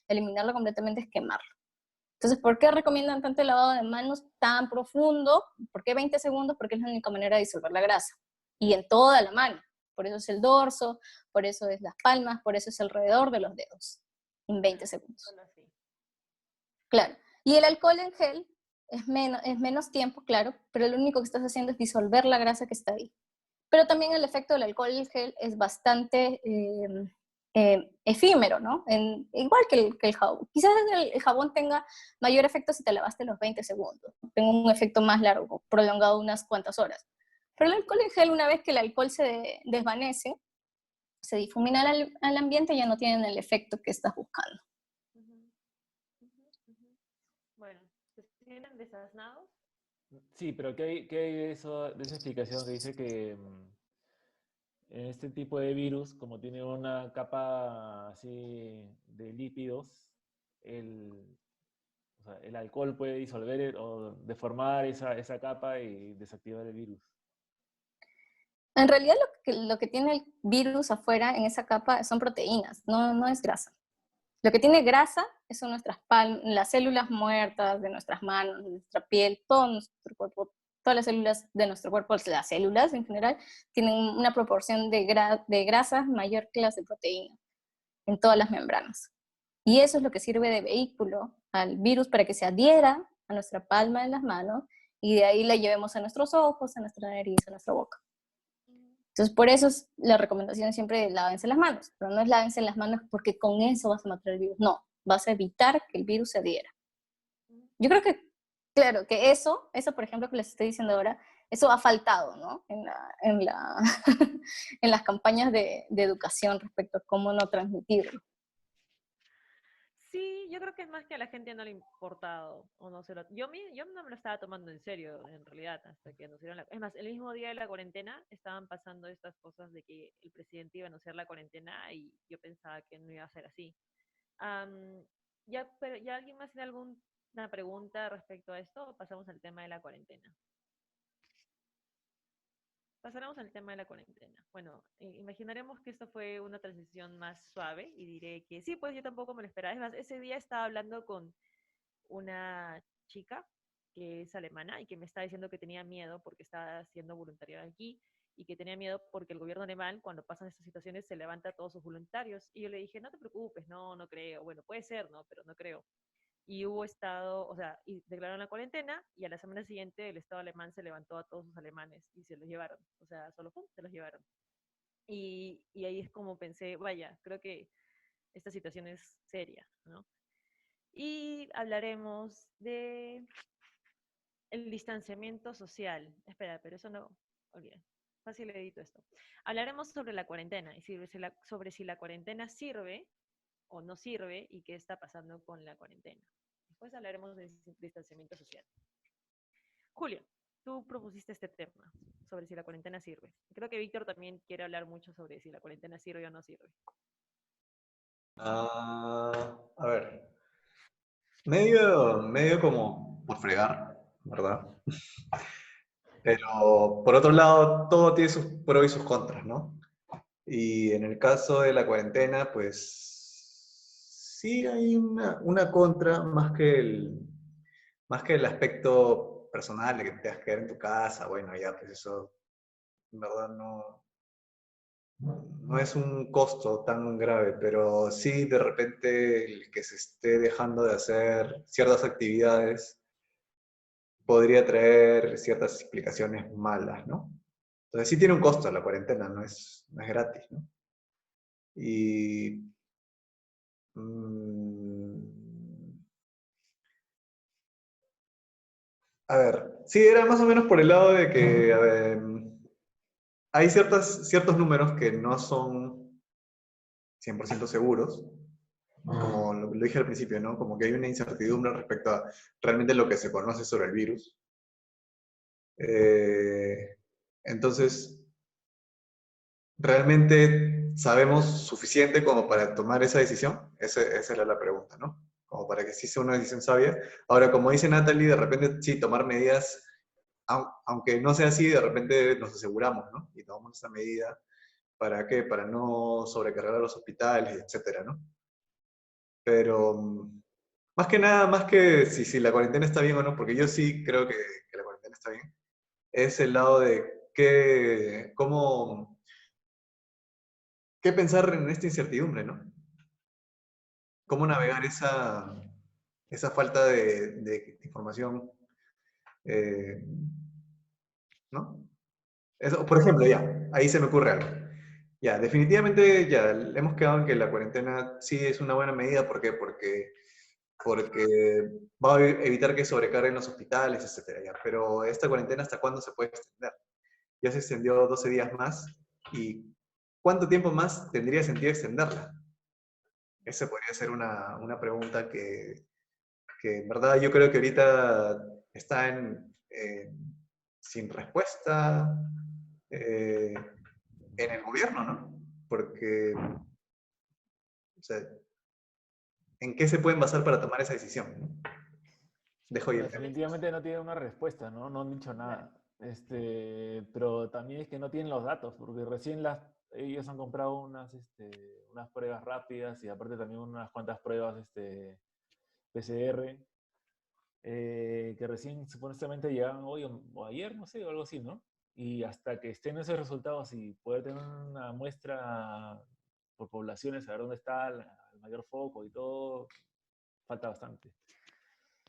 Speaker 5: eliminarlo completamente es quemarlo. Entonces, ¿por qué recomiendan tanto el lavado de manos tan profundo? ¿Por qué 20 segundos? Porque es la única manera de disolver la grasa. Y en toda la mano. Por eso es el dorso, por eso es las palmas, por eso es alrededor de los dedos. En 20 segundos.
Speaker 3: Solo así.
Speaker 5: Claro. Y el alcohol en gel es menos tiempo, claro, pero lo único que estás haciendo es disolver la grasa que está ahí. Pero también el efecto del alcohol en gel es bastante efímero, ¿no? Igual que el jabón. Quizás el jabón tenga mayor efecto si te lavaste los 20 segundos. Tenga un efecto más largo, prolongado unas cuantas horas. Pero el alcohol en gel, una vez que el alcohol se desvanece, se difumina al ambiente, ya no tienen el efecto que estás buscando.
Speaker 3: Bueno, ¿se sienten desasnados?
Speaker 1: Sí, pero ¿qué hay de eso, de esa explicación que dice que en este tipo de virus, como tiene una capa así de lípidos, el, o sea, el alcohol puede disolver o deformar esa capa y desactivar el virus?
Speaker 5: En realidad lo que tiene el virus afuera en esa capa son proteínas, no es grasa. Lo que tiene grasa son las células muertas de nuestras manos, de nuestra piel, todo nuestro cuerpo, todas las células de nuestro cuerpo, las células en general, tienen una proporción de grasas mayor que las de proteínas en todas las membranas. Y eso es lo que sirve de vehículo al virus para que se adhiera a nuestra palma de las manos y de ahí la llevemos a nuestros ojos, a nuestra nariz, a nuestra boca. Entonces, por eso es la recomendación siempre de lávense las manos, pero no es lávense las manos porque con eso vas a matar el virus, no, vas a evitar que el virus se adhiera. Yo creo que, claro, que eso por ejemplo, que les estoy diciendo ahora, eso ha faltado, ¿no? En las campañas de educación respecto a cómo no transmitirlo.
Speaker 3: Sí, yo creo que es más que a la gente no le ha importado, o no se lo... yo no me lo estaba tomando en serio, en realidad, hasta que anunciaron la... Es más, el mismo día de la cuarentena estaban pasando estas cosas de que el presidente iba a anunciar la cuarentena y yo pensaba que no iba a ser así. Pero, ¿ya alguien más tiene alguna pregunta respecto a esto o pasamos al tema de la cuarentena? pasaremos al tema de la cuarentena. Bueno, imaginaremos que esto fue una transición más suave y diré que sí, pues yo tampoco me lo esperaba. Es más, ese día estaba hablando con una chica que es alemana y que me estaba diciendo que tenía miedo porque estaba haciendo voluntariado aquí y que tenía miedo porque el gobierno alemán, cuando pasan estas situaciones, se levanta a todos sus voluntarios. Y yo le dije, no te preocupes, no, no creo. Bueno, puede ser, ¿no? Pero no creo. Y hubo estado, o sea, y declararon la cuarentena y a la semana siguiente el Estado alemán se levantó a todos sus alemanes y se los llevaron. O sea, solo pum, se los llevaron. Y ahí es como pensé, vaya, creo que esta situación es seria, ¿no? Y hablaremos de el distanciamiento social. Espera, pero eso no, olvida. Fácil edito esto. Hablaremos sobre la cuarentena y sobre si la cuarentena sirve o no sirve y qué está pasando con la cuarentena. Después hablaremos de distanciamiento social. Julio, tú propusiste este tema sobre si la cuarentena sirve. Creo que Víctor también quiere hablar mucho sobre si la cuarentena sirve o no sirve.
Speaker 2: A ver, medio como por fregar, ¿verdad? Pero por otro lado, todo tiene sus pros y sus contras, ¿no? Y en el caso de la cuarentena, pues sí hay una contra más que el aspecto personal de que te tengas que quedar en tu casa. Bueno, ya, pues eso en verdad no es un costo tan grave, pero sí de repente el que se esté dejando de hacer ciertas actividades podría traer ciertas explicaciones malas, ¿no? Entonces sí tiene un costo la cuarentena, no es gratis, ¿no? Y mm, a ver, sí, era más o menos por el lado de que, a ver, hay ciertos números que no son 100% seguros, como lo dije al principio, ¿no? Como que hay una incertidumbre respecto a realmente lo que se conoce sobre el virus. Eh, entonces, ¿realmente sabemos suficiente como para tomar esa decisión? Esa era la pregunta, ¿no? Como para que sí sea una decisión sabia. Ahora, como dice Natalie, de repente sí, tomar medidas, aunque no sea así, de repente nos aseguramos, ¿no? Y tomamos esa medida. ¿Para qué? Para no sobrecargar a los hospitales, etcétera, ¿no? Pero más que nada, más que si la cuarentena está bien o no, porque yo sí creo que la cuarentena está bien, es el lado de qué pensar en esta incertidumbre, ¿no? Cómo navegar esa falta de información, eh, ¿no? Eso, por ejemplo, ya, ahí se me ocurre algo. Ya, definitivamente ya hemos quedado en que la cuarentena sí es una buena medida. ¿Por qué? Porque va a evitar que sobrecarguen los hospitales, etcétera, ya. Pero esta cuarentena, ¿hasta cuándo se puede extender? Ya se extendió 12 días más, y ¿cuánto tiempo más tendría sentido extenderla? Esa podría ser una pregunta que en verdad yo creo que ahorita está sin respuesta eh, en el gobierno, ¿no? Porque, o sea, ¿en qué se pueden basar para tomar esa decisión? ¿No? Dejo ahí
Speaker 1: Bueno,
Speaker 2: el tema.
Speaker 1: definitivamente no tienen una respuesta, ¿no? No han dicho
Speaker 3: Claro.
Speaker 1: nada. Pero también es que no tienen los datos, porque recién ellos han comprado unas pruebas rápidas y aparte también unas cuantas pruebas PCR, que recién supuestamente llegan hoy o ayer, no sé, o algo así, ¿no? Y hasta que estén esos resultados y poder tener una muestra por poblaciones, saber dónde está el mayor foco y todo, falta bastante.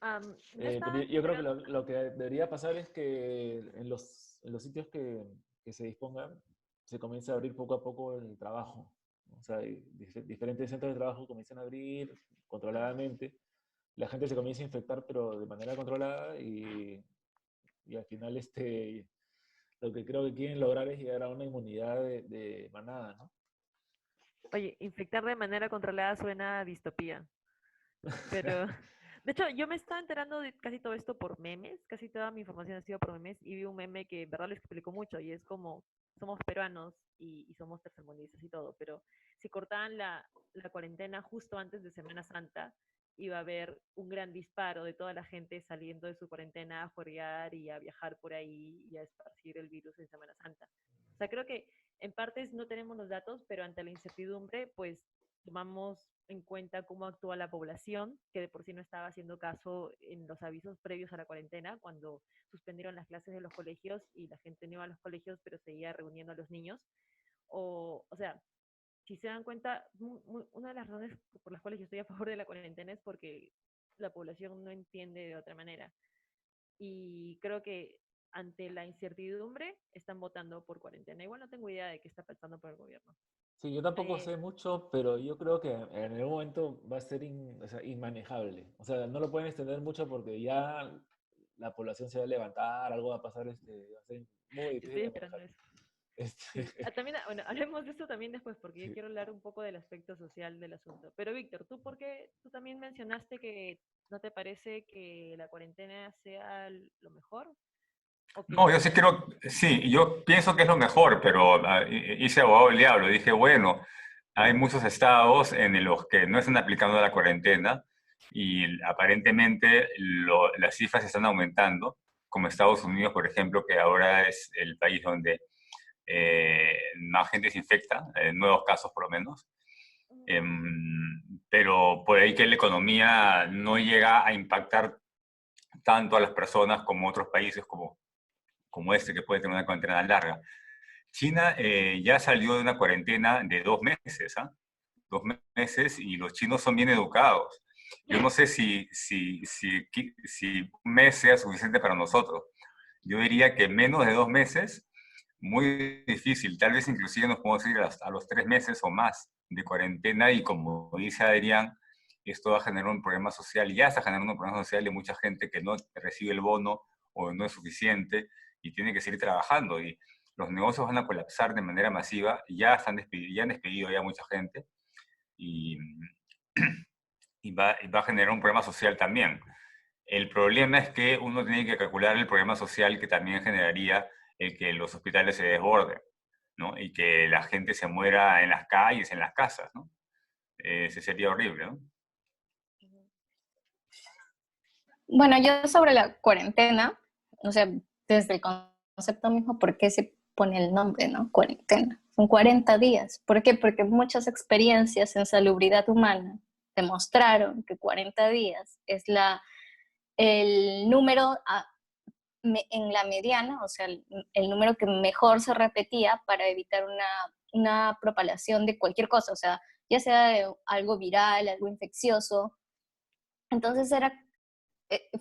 Speaker 3: Yo
Speaker 1: Pero
Speaker 3: estaba
Speaker 1: yo creo que
Speaker 3: esperando.
Speaker 1: lo que debería pasar es que en los sitios que se dispongan, se comience a abrir poco a poco el trabajo. O sea, diferentes centros de trabajo comienzan a abrir controladamente. La gente se comienza a infectar, pero de manera controlada, y al final lo que creo que quieren lograr es llegar a una inmunidad de manada, ¿no?
Speaker 3: Oye, infectar de manera controlada suena a distopía. Pero, de hecho, yo me estaba enterando de casi todo esto por memes, casi toda mi información ha sido por memes, y vi un meme que en verdad lo explicó mucho, y es como, somos peruanos y somos tercermundistas y todo, pero si cortaban la cuarentena justo antes de Semana Santa, iba a haber un gran disparo de toda la gente saliendo de su cuarentena a juergar y a viajar por ahí y a esparcir el virus en Semana Santa. O sea, creo que en partes no tenemos los datos, pero ante la incertidumbre, pues tomamos en cuenta cómo actúa la población, que de por sí no estaba haciendo caso en los avisos previos a la cuarentena, cuando suspendieron las clases de los colegios y la gente no iba a los colegios, pero seguía reuniendo a los niños. O sea, si se dan cuenta, una de las razones por las cuales yo estoy a favor de la cuarentena es porque la población no entiende de otra manera. Y creo que ante la incertidumbre están votando por cuarentena. Igual no tengo idea de qué está pensando por el gobierno.
Speaker 1: Sí, yo tampoco
Speaker 3: Eh,
Speaker 1: sé mucho, pero yo creo que en algún momento va a ser o sea, inmanejable. O sea, no lo pueden extender mucho porque ya la población se va a levantar, algo va a pasar, va a ser muy difícil
Speaker 3: Estoy
Speaker 1: de
Speaker 3: esperando
Speaker 1: manejar.
Speaker 3: eso.
Speaker 1: Este,
Speaker 3: Sí. También, bueno, hablemos de eso también después, porque yo
Speaker 1: sí.
Speaker 3: quiero hablar un poco del aspecto social del asunto. Pero Víctor, ¿tú por qué? Tú también mencionaste que no te parece que la cuarentena sea lo mejor o
Speaker 4: No,
Speaker 3: que
Speaker 4: yo sí creo, sí, yo pienso que es lo mejor, pero hice abogado del diablo. Dije, bueno, hay muchos estados en los que no están aplicando la cuarentena y aparentemente las cifras están aumentando, como Estados Unidos, por ejemplo, que ahora es el país donde más gente se infecta, nuevos casos por lo menos. Pero por ahí que la economía no llega a impactar tanto a las personas como otros países como este, que puede tener una cuarentena larga. China ya salió de una cuarentena de 2 meses, ¿ah? 2 meses, y los chinos son bien educados. Yo no sé si un mes sea suficiente para nosotros. Yo diría que menos de 2 meses, muy difícil. Tal vez inclusive nos podemos ir a los 3 meses o más de cuarentena, y como dice Adrián, esto va a generar un problema social, ya está generando un problema social de mucha gente que no recibe el bono o no es suficiente y tiene que seguir trabajando. Y los negocios van a colapsar de manera masiva, ya ya han despedido ya mucha gente, y, y va a generar un problema social también. El problema es que uno tiene que calcular el problema social que también generaría el que los hospitales se desborden, ¿no? Y que la gente se muera en las calles, en las casas, ¿no? Ese sería horrible, ¿no?
Speaker 5: Bueno, yo sobre la cuarentena, o sea, desde el concepto mismo, ¿por qué se pone el nombre, no? Cuarentena. Son 40 días. ¿Por qué? Porque muchas experiencias en salubridad humana demostraron que 40 días es el número en la mediana, o sea, el número que mejor se repetía para evitar una propagación de cualquier cosa, o sea, ya sea de algo viral, algo infeccioso. Entonces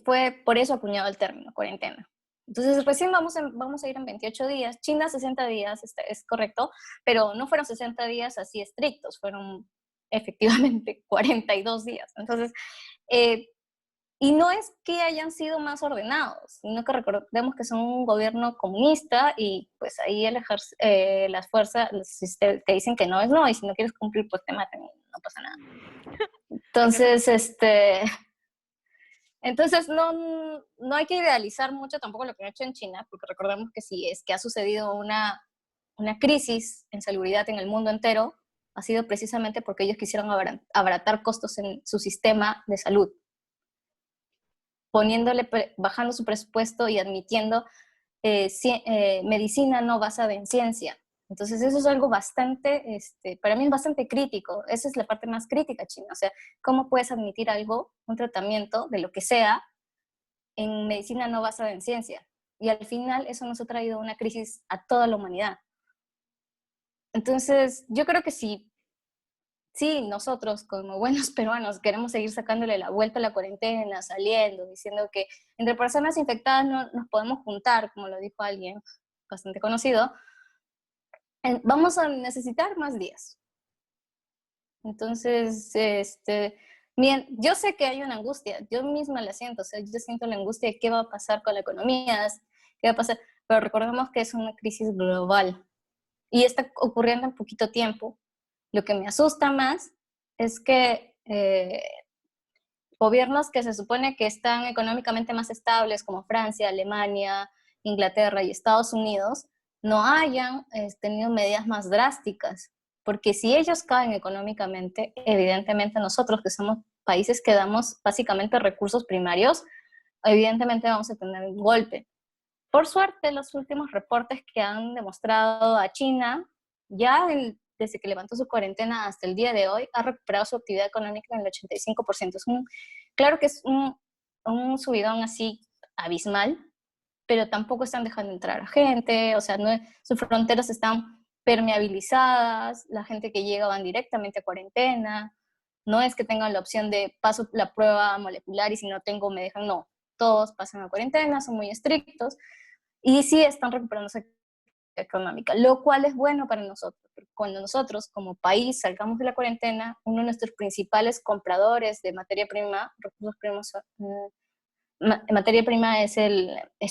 Speaker 5: fue por eso acuñado el término cuarentena. Entonces recién vamos a ir en 28 días, China 60 días, es correcto, pero no fueron 60 días así estrictos, fueron efectivamente 42 días. Entonces, y no es que hayan sido más ordenados, sino que recordemos que son un gobierno comunista y pues ahí las fuerzas te dicen que no es no, y si no quieres cumplir, pues te matan y no pasa nada. Entonces, entonces no hay que idealizar mucho tampoco lo que han hecho en China, porque recordemos que si es que ha sucedido una crisis en salubridad en el mundo entero, ha sido precisamente porque ellos quisieron abaratar costos en su sistema de salud, bajando su presupuesto y admitiendo medicina no basada en ciencia. Entonces eso es algo bastante, para mí es bastante crítico. Esa es la parte más crítica, China. O sea, ¿cómo puedes admitir algo, un tratamiento de lo que sea, en medicina no basada en ciencia? Y al final eso nos ha traído una crisis a toda la humanidad. Entonces yo creo que sí, nosotros como buenos peruanos queremos seguir sacándole la vuelta a la cuarentena, saliendo, diciendo que entre personas infectadas no nos podemos juntar, como lo dijo alguien bastante conocido, vamos a necesitar más días. Entonces, bien, yo sé que hay una angustia, yo misma la siento, o sea, yo siento la angustia de qué va a pasar con la economía, qué va a pasar, pero recordemos que es una crisis global y está ocurriendo en poquito tiempo. Lo que me asusta más es que gobiernos que se supone que están económicamente más estables, como Francia, Alemania, Inglaterra y Estados Unidos, no hayan tenido medidas más drásticas. Porque si ellos caen económicamente, evidentemente nosotros que somos países que damos básicamente recursos primarios, evidentemente vamos a tener un golpe. Por suerte, los últimos reportes que han demostrado a China, desde que levantó su cuarentena hasta el día de hoy, ha recuperado su actividad económica en el 85%. Claro que es un subidón así abismal, pero tampoco están dejando entrar a gente, o sea, sus fronteras están permeabilizadas, la gente que llega van directamente a cuarentena, no es que tengan la opción de paso la prueba molecular y si no tengo me dejan, no, todos pasan a cuarentena, son muy estrictos y sí están recuperando su actividad económica, lo cual es bueno para nosotros. Cuando nosotros como país salgamos de la cuarentena, uno de nuestros principales compradores de materia prima, recursos primos, materia prima es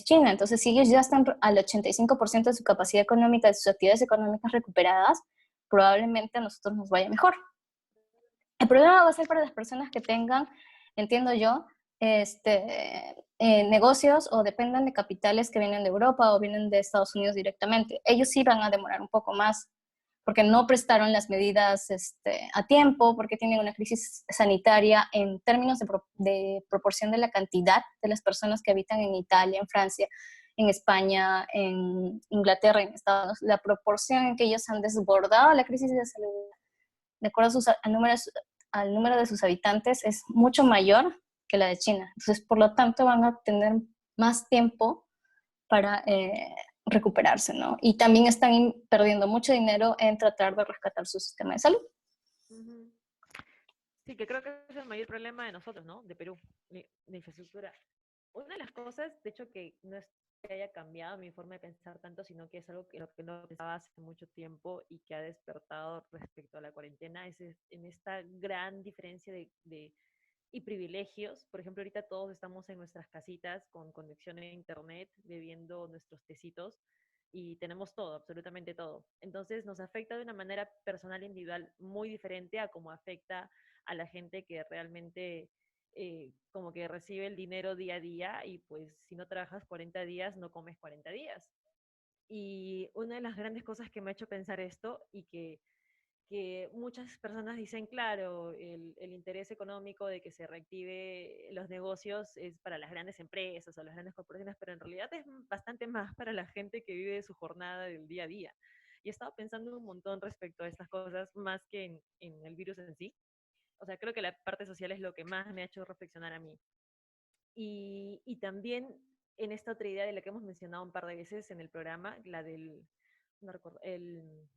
Speaker 5: China. Entonces, si ellos ya están al 85% de su capacidad económica, de sus actividades económicas recuperadas, probablemente a nosotros nos vaya mejor. El problema va a ser para las personas que tengan, entiendo yo, negocios o dependan de capitales que vienen de Europa o vienen de Estados Unidos directamente. Ellos sí van a demorar un poco más porque no prestaron las medidas a tiempo, porque tienen una crisis sanitaria en términos de proporción de la cantidad de las personas que habitan en Italia, en Francia, en España, en Inglaterra, en Estados Unidos. La proporción en que ellos han desbordado la crisis de salud, de acuerdo al número de sus habitantes, es mucho mayor que la de China. Entonces, por lo tanto, van a tener más tiempo para recuperarse, ¿no? Y también están perdiendo mucho dinero en tratar de rescatar su sistema de salud.
Speaker 3: Ujú. Sí, que creo que es el mayor problema de nosotros, ¿no? De Perú, de infraestructura. Una de las cosas, de hecho, que no es que haya cambiado mi forma de pensar tanto, sino que es algo que lo que no pensaba hace mucho tiempo y que ha despertado respecto a la cuarentena, en esta gran diferencia y privilegios. Por ejemplo, ahorita todos estamos en nuestras casitas con conexión a internet, bebiendo nuestros tecitos y tenemos todo, absolutamente todo. Entonces nos afecta de una manera personal e individual muy diferente a cómo afecta a la gente que realmente como que recibe el dinero día a día y pues si no trabajas 40 días, no comes 40 días. Y una de las grandes cosas que me ha hecho pensar esto y que muchas personas dicen, claro, el interés económico de que se reactive los negocios es para las grandes empresas o las grandes corporaciones, pero en realidad es bastante más para la gente que vive su jornada del día a día. Y he estado pensando un montón respecto a estas cosas, más que en el virus en sí. O sea, creo que la parte social es lo que más me ha hecho reflexionar a mí. Y también en esta otra idea de la que hemos mencionado un par de veces en el programa, la del, no recuerdo, el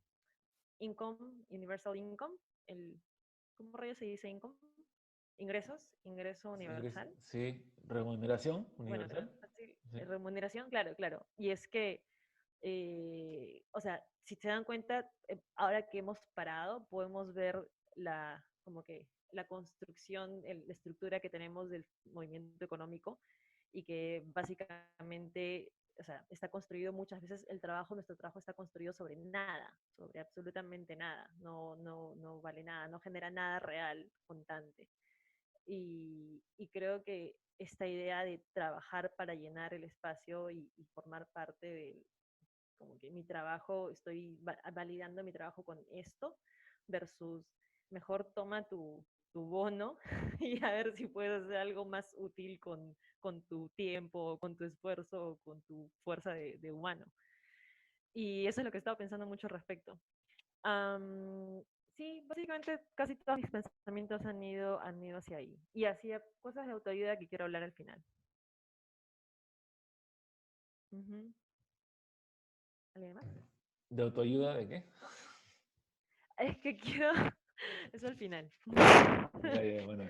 Speaker 3: Universal Income, ¿cómo rayos se dice income? Ingreso universal.
Speaker 1: Sí, remuneración
Speaker 3: Bueno,
Speaker 1: universal.
Speaker 3: así,
Speaker 1: Sí.
Speaker 3: remuneración, claro, claro. Y es que, o sea, si se dan cuenta, ahora que hemos parado, podemos ver como que la construcción, la estructura que tenemos del movimiento económico y que básicamente, o sea, está construido muchas veces nuestro trabajo está construido sobre nada, sobre absolutamente nada, no vale nada, no genera nada real, contante. Y creo que esta idea de trabajar para llenar el espacio y formar parte de, como que mi trabajo, estoy validando mi trabajo con esto, versus mejor toma tu bono y a ver si puedes hacer algo más útil con tu tiempo, con tu esfuerzo, con tu fuerza de humano. Y eso es lo que he estado pensando mucho al respecto. Am, sí, básicamente casi todos mis pensamientos han ido hacia ahí. Y hacia cosas de autoayuda que quiero hablar al final. Ujú. ¿Alguien más?
Speaker 1: ¿De autoayuda de qué?
Speaker 3: Es que quiero... Eso al final.
Speaker 1: Ya, ya, bueno.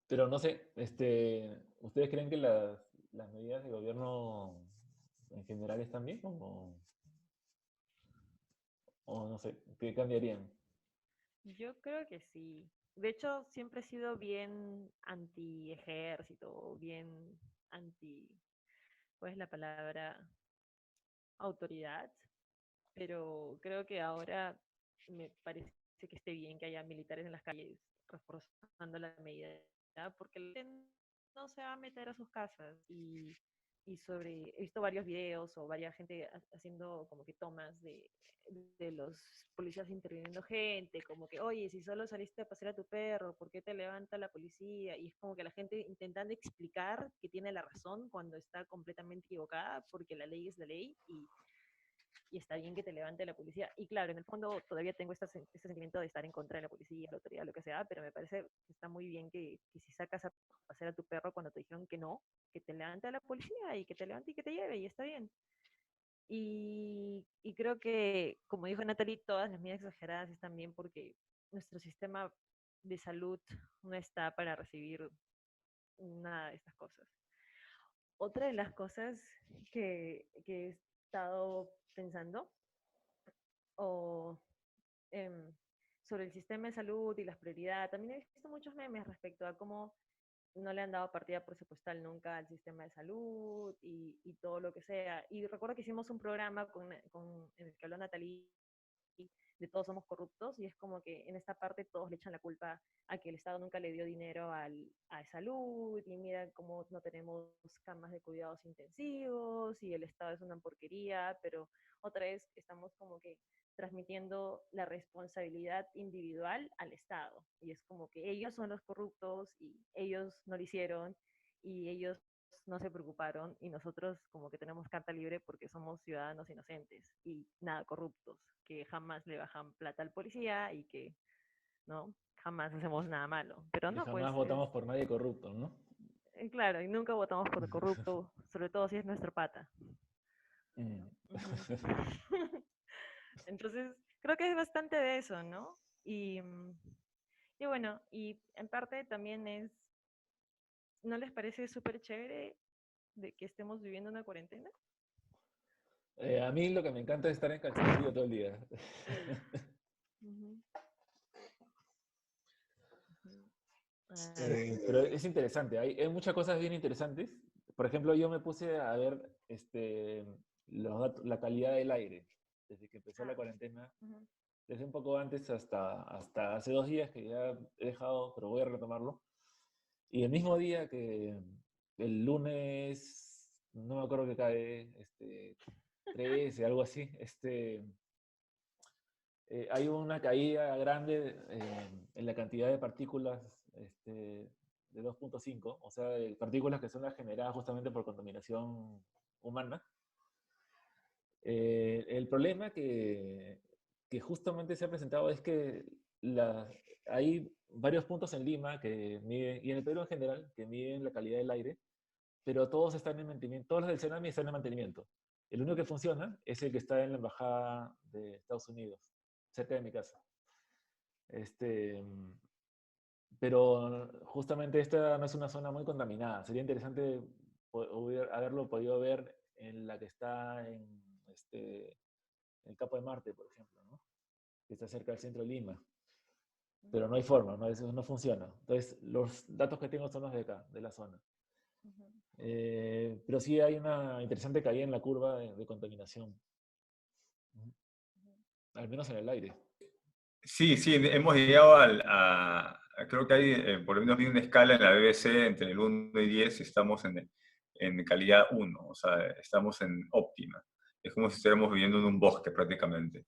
Speaker 1: Pero no sé, ¿ustedes creen que las medidas de gobierno en general están bien o no sé, qué cambiarían?
Speaker 3: Yo creo que sí. De hecho, siempre he sido bien anti-ejército, bien anti, ¿cuál es la palabra? Autoridad. Pero creo que ahora me parece que esté bien que haya militares en las calles reforzando la medida, ¿ya? Porque la gente no se va a meter a sus casas y he visto varios videos o varias gente haciendo como que tomas de los policías interviniendo gente, como que, oye, si solo saliste a pasear a tu perro, ¿por qué te levanta la policía? Y es como que la gente intentando explicar que tiene la razón cuando está completamente equivocada, porque la ley es la ley y está bien que te levante la policía. Y claro, en el fondo todavía tengo este sentimiento de estar en contra de la policía, la autoridad, lo que sea, pero me parece que está muy bien que si sacas a pasear a tu perro cuando te dijeron que no, que te levante la policía y que te levante y que te lleve, y está bien. Y creo que, como dijo Natalie, todas las medidas exageradas están bien porque nuestro sistema de salud no está para recibir nada de estas cosas. Otra de las cosas que he estado pensando o em, sobre el sistema de salud y las prioridades, también he visto muchos memes respecto a cómo no le han dado partida presupuestal nunca al sistema de salud y todo lo que sea. Y recuerdo que hicimos un programa en el que habló Natalie de todos somos corruptos y es como que en esta parte todos le echan la culpa a que el Estado nunca le dio dinero a salud y mira cómo no tenemos camas de cuidados intensivos y el Estado es una porquería, pero otra vez estamos como que transmitiendo la responsabilidad individual al Estado y es como que ellos son los corruptos y ellos no lo hicieron y ellos no se preocuparon y nosotros como que tenemos carta libre porque somos ciudadanos inocentes y nada corruptos, que jamás le bajan plata al policía y que no jamás hacemos nada malo. Pero
Speaker 1: Y
Speaker 3: no,
Speaker 1: jamás
Speaker 3: pues es
Speaker 1: votamos por nadie corrupto, ¿no?
Speaker 3: claro, y nunca votamos por corrupto, sobre todo si es nuestro pata.
Speaker 1: Mm.
Speaker 3: Ujú. Entonces, creo que es bastante de eso, ¿no? Y bueno, y en parte también ¿no les parece súper chévere de que estemos viviendo una cuarentena?
Speaker 1: A mí lo que me encanta es estar en calzoncillo todo el día.
Speaker 3: Ujú, ujú.
Speaker 1: Pero es interesante, hay muchas cosas bien interesantes. Por ejemplo, yo me puse a ver la calidad del aire desde que empezó la
Speaker 3: Ah,
Speaker 1: cuarentena,
Speaker 3: ujú.
Speaker 1: desde un poco antes hasta hace 2 días que ya he dejado, pero voy a retomarlo. Y el mismo día que el lunes, no me acuerdo que cae, 13, algo así, hay una caída grande en la cantidad de partículas de 2.5, o sea, de partículas que son las generadas justamente por contaminación humana. El problema que justamente se ha presentado es que hay varios puntos en Lima que miden, y en el Perú en general, que miden la calidad del aire, pero todos están en mantenimiento, todos los del Senami están en mantenimiento. El único que funciona es el que está en la embajada de Estados Unidos, cerca de mi casa. Este, pero justamente esta no es una zona muy contaminada. Sería interesante haberlo podido ver en la que está en el Capo de Marte, por ejemplo, ¿no? Que está cerca del centro de Lima. Pero no hay forma, ¿no? Eso no funciona. Entonces, los datos que tengo son los de acá, de la zona.
Speaker 3: Ujú.
Speaker 1: Pero sí hay una interesante caída en la curva de contaminación, al menos en el aire.
Speaker 4: Sí, sí, hemos llegado creo que hay, por lo menos vi una escala en la BBC entre el 1 y 10 y estamos en calidad 1, o sea, estamos en óptima. Es como si estuviéramos viviendo en un bosque prácticamente.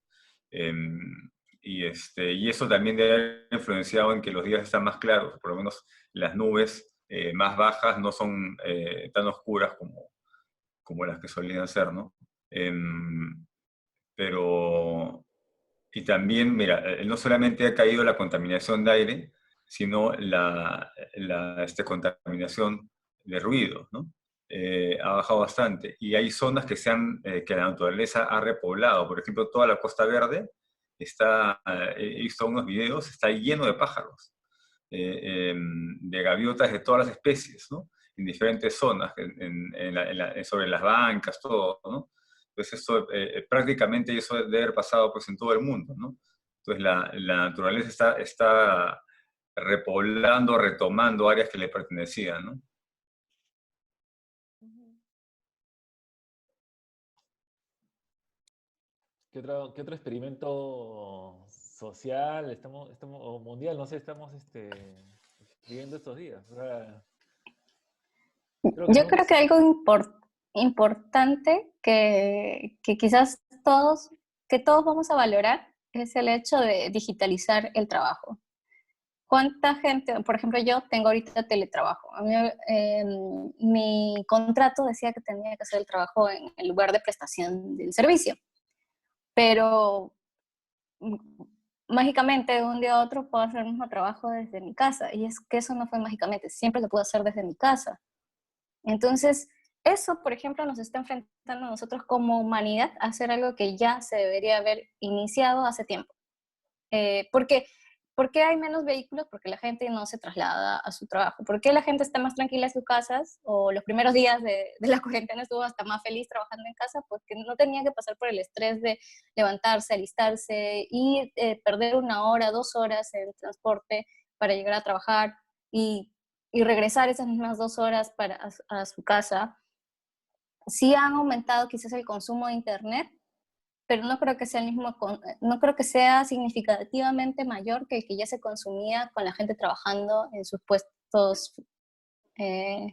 Speaker 4: Em, y eso también debe haber influenciado en que los días están más claros, por lo menos las nubes más bajas no son tan oscuras como las que solían ser, ¿no? Em, pero y también, mira, no solamente ha caído la contaminación de aire, sino la contaminación de ruido, ¿no? Ha bajado bastante. Y hay zonas que la naturaleza ha repoblado. Por ejemplo, toda la Costa Verde he visto unos videos, está lleno de pájaros, de gaviotas de todas las especies, ¿no? En diferentes zonas, sobre las bancas, todo, ¿no? Pues eso, prácticamente eso debe haber pasado pues, en todo el mundo, ¿no? Entonces la naturaleza está repoblando, retomando áreas que le pertenecían, ¿no?
Speaker 3: Ujú.
Speaker 1: ¿Qué otro experimento social o mundial, no sé, estamos viviendo estos días? O sea, creo que
Speaker 5: Yo
Speaker 1: nunca.
Speaker 5: creo que algo importante, importante que quizás todos vamos a valorar es el hecho de digitalizar el trabajo. ¿Cuánta gente, por ejemplo, yo tengo ahorita teletrabajo? A mí, mi contrato decía que tenía que hacer el trabajo en el lugar de prestación del servicio, pero mágicamente de un día a otro puedo hacer el mismo trabajo desde mi casa, y es que eso no fue mágicamente, siempre lo puedo hacer desde mi casa. Entonces, eso, por ejemplo, nos está enfrentando a nosotros como humanidad a hacer algo que ya se debería haber iniciado hace tiempo. Porque ¿Por qué hay menos vehículos? Porque la gente no se traslada a su trabajo. ¿Por qué la gente está más tranquila en sus casas? O los primeros días de la cuarentena estuvo hasta más feliz trabajando en casa, porque no tenía que pasar por el estrés de levantarse, alistarse y perder 1 hora, 2 horas en transporte para llegar a trabajar y regresar esas mismas 2 horas a su casa. Sí han aumentado quizás el consumo de internet, pero no creo que sea no creo que sea significativamente mayor que el que ya se consumía con la gente trabajando en sus puestos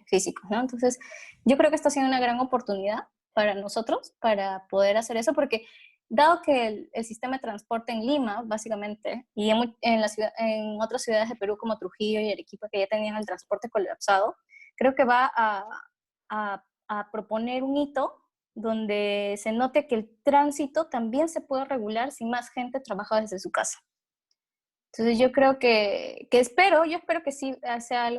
Speaker 5: físicos, ¿no? Entonces, yo creo que esto ha sido una gran oportunidad para nosotros, para poder hacer eso, porque dado que el sistema de transporte en Lima, básicamente, y en otras ciudades de Perú como Trujillo y Arequipa, que ya tenían el transporte colapsado, creo que va a proponer un hito donde se note que el tránsito también se puede regular si más gente trabaja desde su casa. Entonces yo creo yo espero que sí sea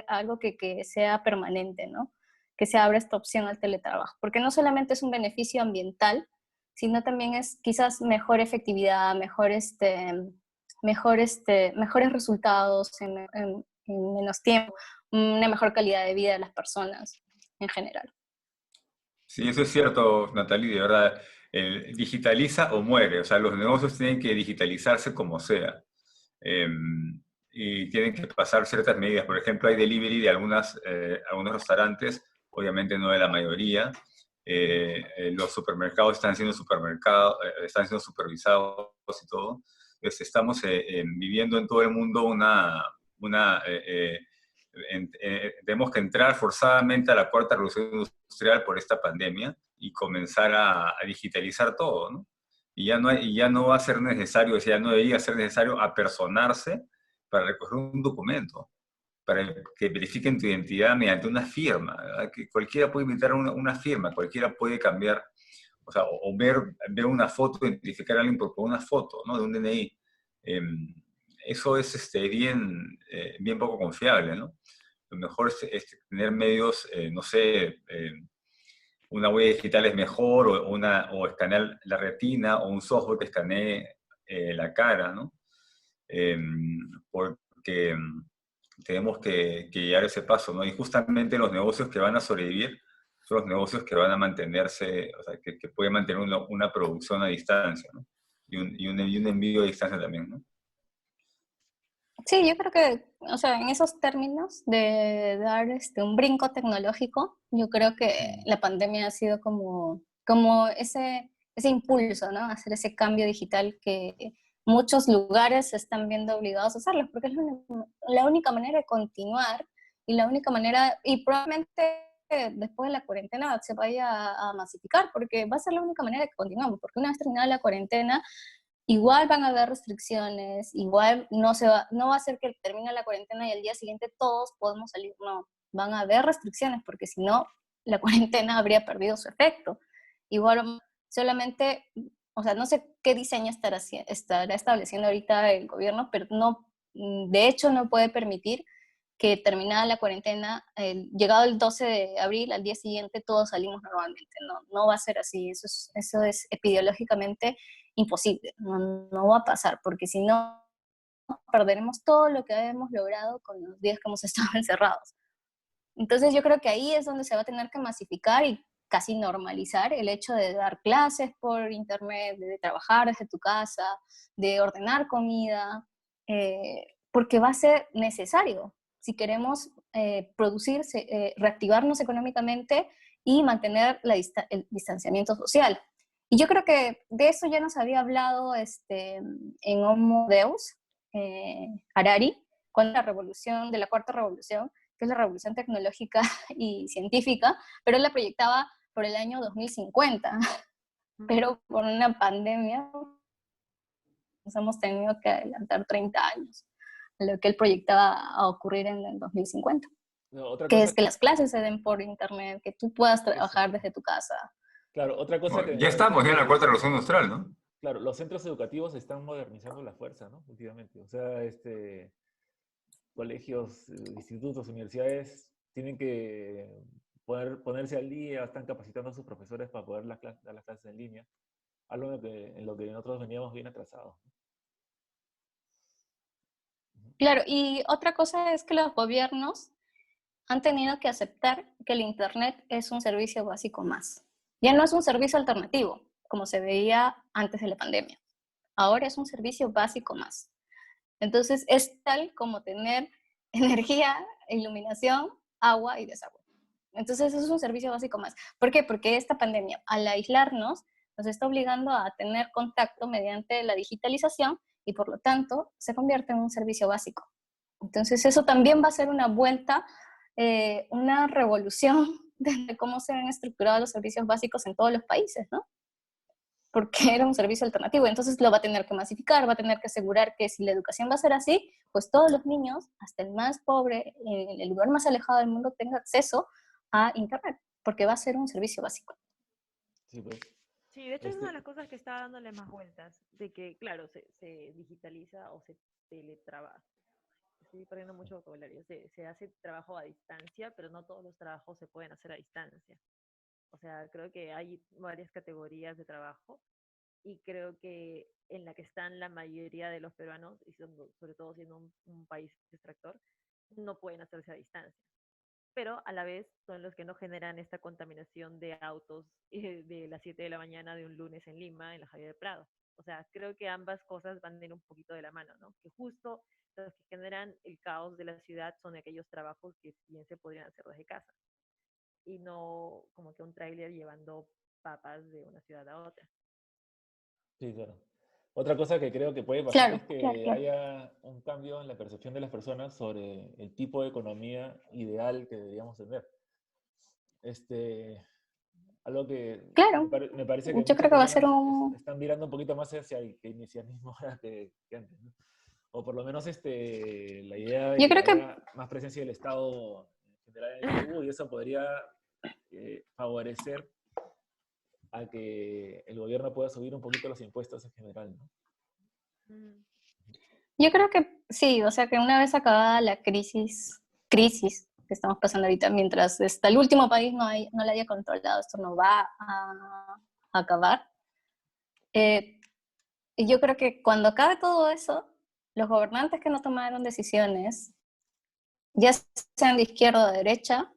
Speaker 5: algo que sea permanente, ¿no? Que se abra esta opción al teletrabajo, porque no solamente es un beneficio ambiental, sino también es quizás mejor efectividad, mejores resultados en menos tiempo, una mejor calidad de vida de las personas en general.
Speaker 4: Sí, eso es cierto, Natalie, de verdad. Digitaliza o muere, o sea, los negocios tienen que digitalizarse como sea. Eh, y tienen que pasar ciertas medidas. Por ejemplo, hay delivery de algunos restaurantes, obviamente no de la mayoría. Los supermercados están siendo supervisados y todo. Entonces, estamos viviendo en todo el mundo tenemos que entrar forzadamente a la cuarta revolución industrial por esta pandemia y comenzar a digitalizar todo, ¿no? Y ya no va a ser necesario, o sea, ya no debería ser necesario apersonarse para recoger un documento, para que verifiquen tu identidad mediante una firma, ¿verdad? Que cualquiera puede inventar una firma, cualquiera puede cambiar, o sea, o ver una foto, identificar a alguien por una foto, ¿no? De un DNI. Eso es bien poco confiable, ¿no? Lo mejor es tener medios, no sé, una huella digital es mejor, o escanear la retina, o un software que escanee la cara, ¿no? Porque tenemos que llegar a ese paso, ¿no? Y justamente los negocios que van a sobrevivir son los negocios que van a mantenerse, o sea, que pueden mantener una producción a distancia, ¿no? Y un envío a distancia también, ¿no?
Speaker 5: Sí, yo creo que, o sea, en esos términos de dar un brinco tecnológico, yo creo que la pandemia ha sido como ese impulso, ¿no? Hacer ese cambio digital que muchos lugares se están viendo obligados a hacerlo, porque es la única manera de continuar y la única manera, y probablemente después de la cuarentena se vaya a masificar, porque va a ser la única manera de que continuamos, porque una vez terminada la cuarentena, igual van a haber restricciones, igual no va a ser que termine la cuarentena y al día siguiente todos podemos salir, no, van a haber restricciones porque si no, la cuarentena habría perdido su efecto. Igual solamente, o sea, no sé qué diseño estará estableciendo ahorita el gobierno, pero no, de hecho no puede permitir que terminada la cuarentena, llegado el 12 de abril, al día siguiente todos salimos normalmente. No, no va a ser así, eso es epidemiológicamente imposible, no va a pasar, porque si no, perderemos todo lo que hemos logrado con los días que hemos estado encerrados. Entonces yo creo que ahí es donde se va a tener que masificar y casi normalizar el hecho de dar clases por internet, de trabajar desde tu casa, de ordenar comida, porque va a ser necesario si queremos reactivarnos económicamente y mantener el distanciamiento social. Y yo creo que de eso ya nos había hablado en Homo Deus, Harari, con la revolución, de la cuarta revolución, que es la revolución tecnológica y científica, pero él la proyectaba por el año 2050, pero por una pandemia nos hemos tenido que adelantar 30 años a lo que él proyectaba a ocurrir en el 2050.
Speaker 1: No, otra
Speaker 5: Que
Speaker 1: cosa,
Speaker 5: es que las clases se den por internet, que tú puedas trabajar desde tu casa.
Speaker 1: claro, otra cosa
Speaker 4: Bueno,
Speaker 1: que me
Speaker 4: ya
Speaker 1: parece
Speaker 4: estamos ya en la
Speaker 1: que,
Speaker 4: cuarta revolución industrial, ¿no?
Speaker 1: claro, los centros educativos se están modernizando a la fuerza, ¿no? Últimamente. O sea, colegios, institutos, universidades tienen que ponerse al día, están capacitando a sus profesores para poder dar las clases en línea, algo en lo que nosotros veníamos bien atrasados.
Speaker 5: Claro, y otra cosa es que los gobiernos han tenido que aceptar que el Internet es un servicio básico más. Ya no es un servicio alternativo, como se veía antes de la pandemia. Ahora es un servicio básico más. Entonces es tal como tener energía, iluminación, agua y desagüe. Entonces eso es un servicio básico más. ¿Por qué? Porque esta pandemia, al aislarnos, nos está obligando a tener contacto mediante la digitalización y por lo tanto se convierte en un servicio básico. Entonces eso también va a ser una vuelta, una revolución de cómo se han estructurado los servicios básicos en todos los países, ¿no? Porque era un servicio alternativo, entonces lo va a tener que masificar, va a tener que asegurar que si la educación va a ser así, pues todos los niños, hasta el más pobre, en el lugar más alejado del mundo, tenga acceso a Internet, porque va a ser un servicio básico.
Speaker 1: Sí, pues.
Speaker 3: Sí, de hecho es una de
Speaker 1: Este,
Speaker 3: las cosas que está dándole más vueltas, de que, claro, se digitaliza o se teletrabaja. Estoy perdiendo mucho vocabulario. Se hace trabajo a distancia, pero no todos los trabajos se pueden hacer a distancia. O sea, creo que hay varias categorías de trabajo y creo que en la que están la mayoría de los peruanos, y sobre todo siendo un país extractor, no pueden hacerse a distancia. Pero a la vez son los que no generan esta contaminación de autos de las 7 de la mañana de un lunes en Lima, en la Javier de Prado. O sea, creo que ambas cosas van a ir un poquito de la mano, ¿no? Que justo los que generan el caos de la ciudad son aquellos trabajos que bien se podrían hacer desde casa y no como que un tráiler llevando papas de una ciudad a otra.
Speaker 1: sí, claro. Otra cosa que creo que puede pasar es
Speaker 5: Claro,
Speaker 1: que
Speaker 5: claro.
Speaker 1: haya un cambio en la percepción de las personas sobre el tipo de economía ideal que deberíamos tener. Este, Algo que
Speaker 5: Claro,
Speaker 1: me parece que
Speaker 5: yo
Speaker 1: muchas
Speaker 5: creo que va a ser
Speaker 1: personas
Speaker 5: un...
Speaker 1: están mirando un poquito más hacia el keynesianismo ahora que antes, ¿no? O por lo menos la idea de
Speaker 5: Yo
Speaker 1: que
Speaker 5: creo que,
Speaker 1: haya más presencia del Estado en general en el Perú y eso podría favorecer a que el gobierno pueda subir un poquito los impuestos en general, ¿no?
Speaker 3: Mm.
Speaker 5: yo creo que sí, o sea que una vez acabada la crisis que estamos pasando ahorita, mientras hasta el último país no la haya controlado, esto no va a acabar. Y yo creo que cuando acabe todo eso, los gobernantes que no tomaron decisiones, ya sean de izquierda o de derecha,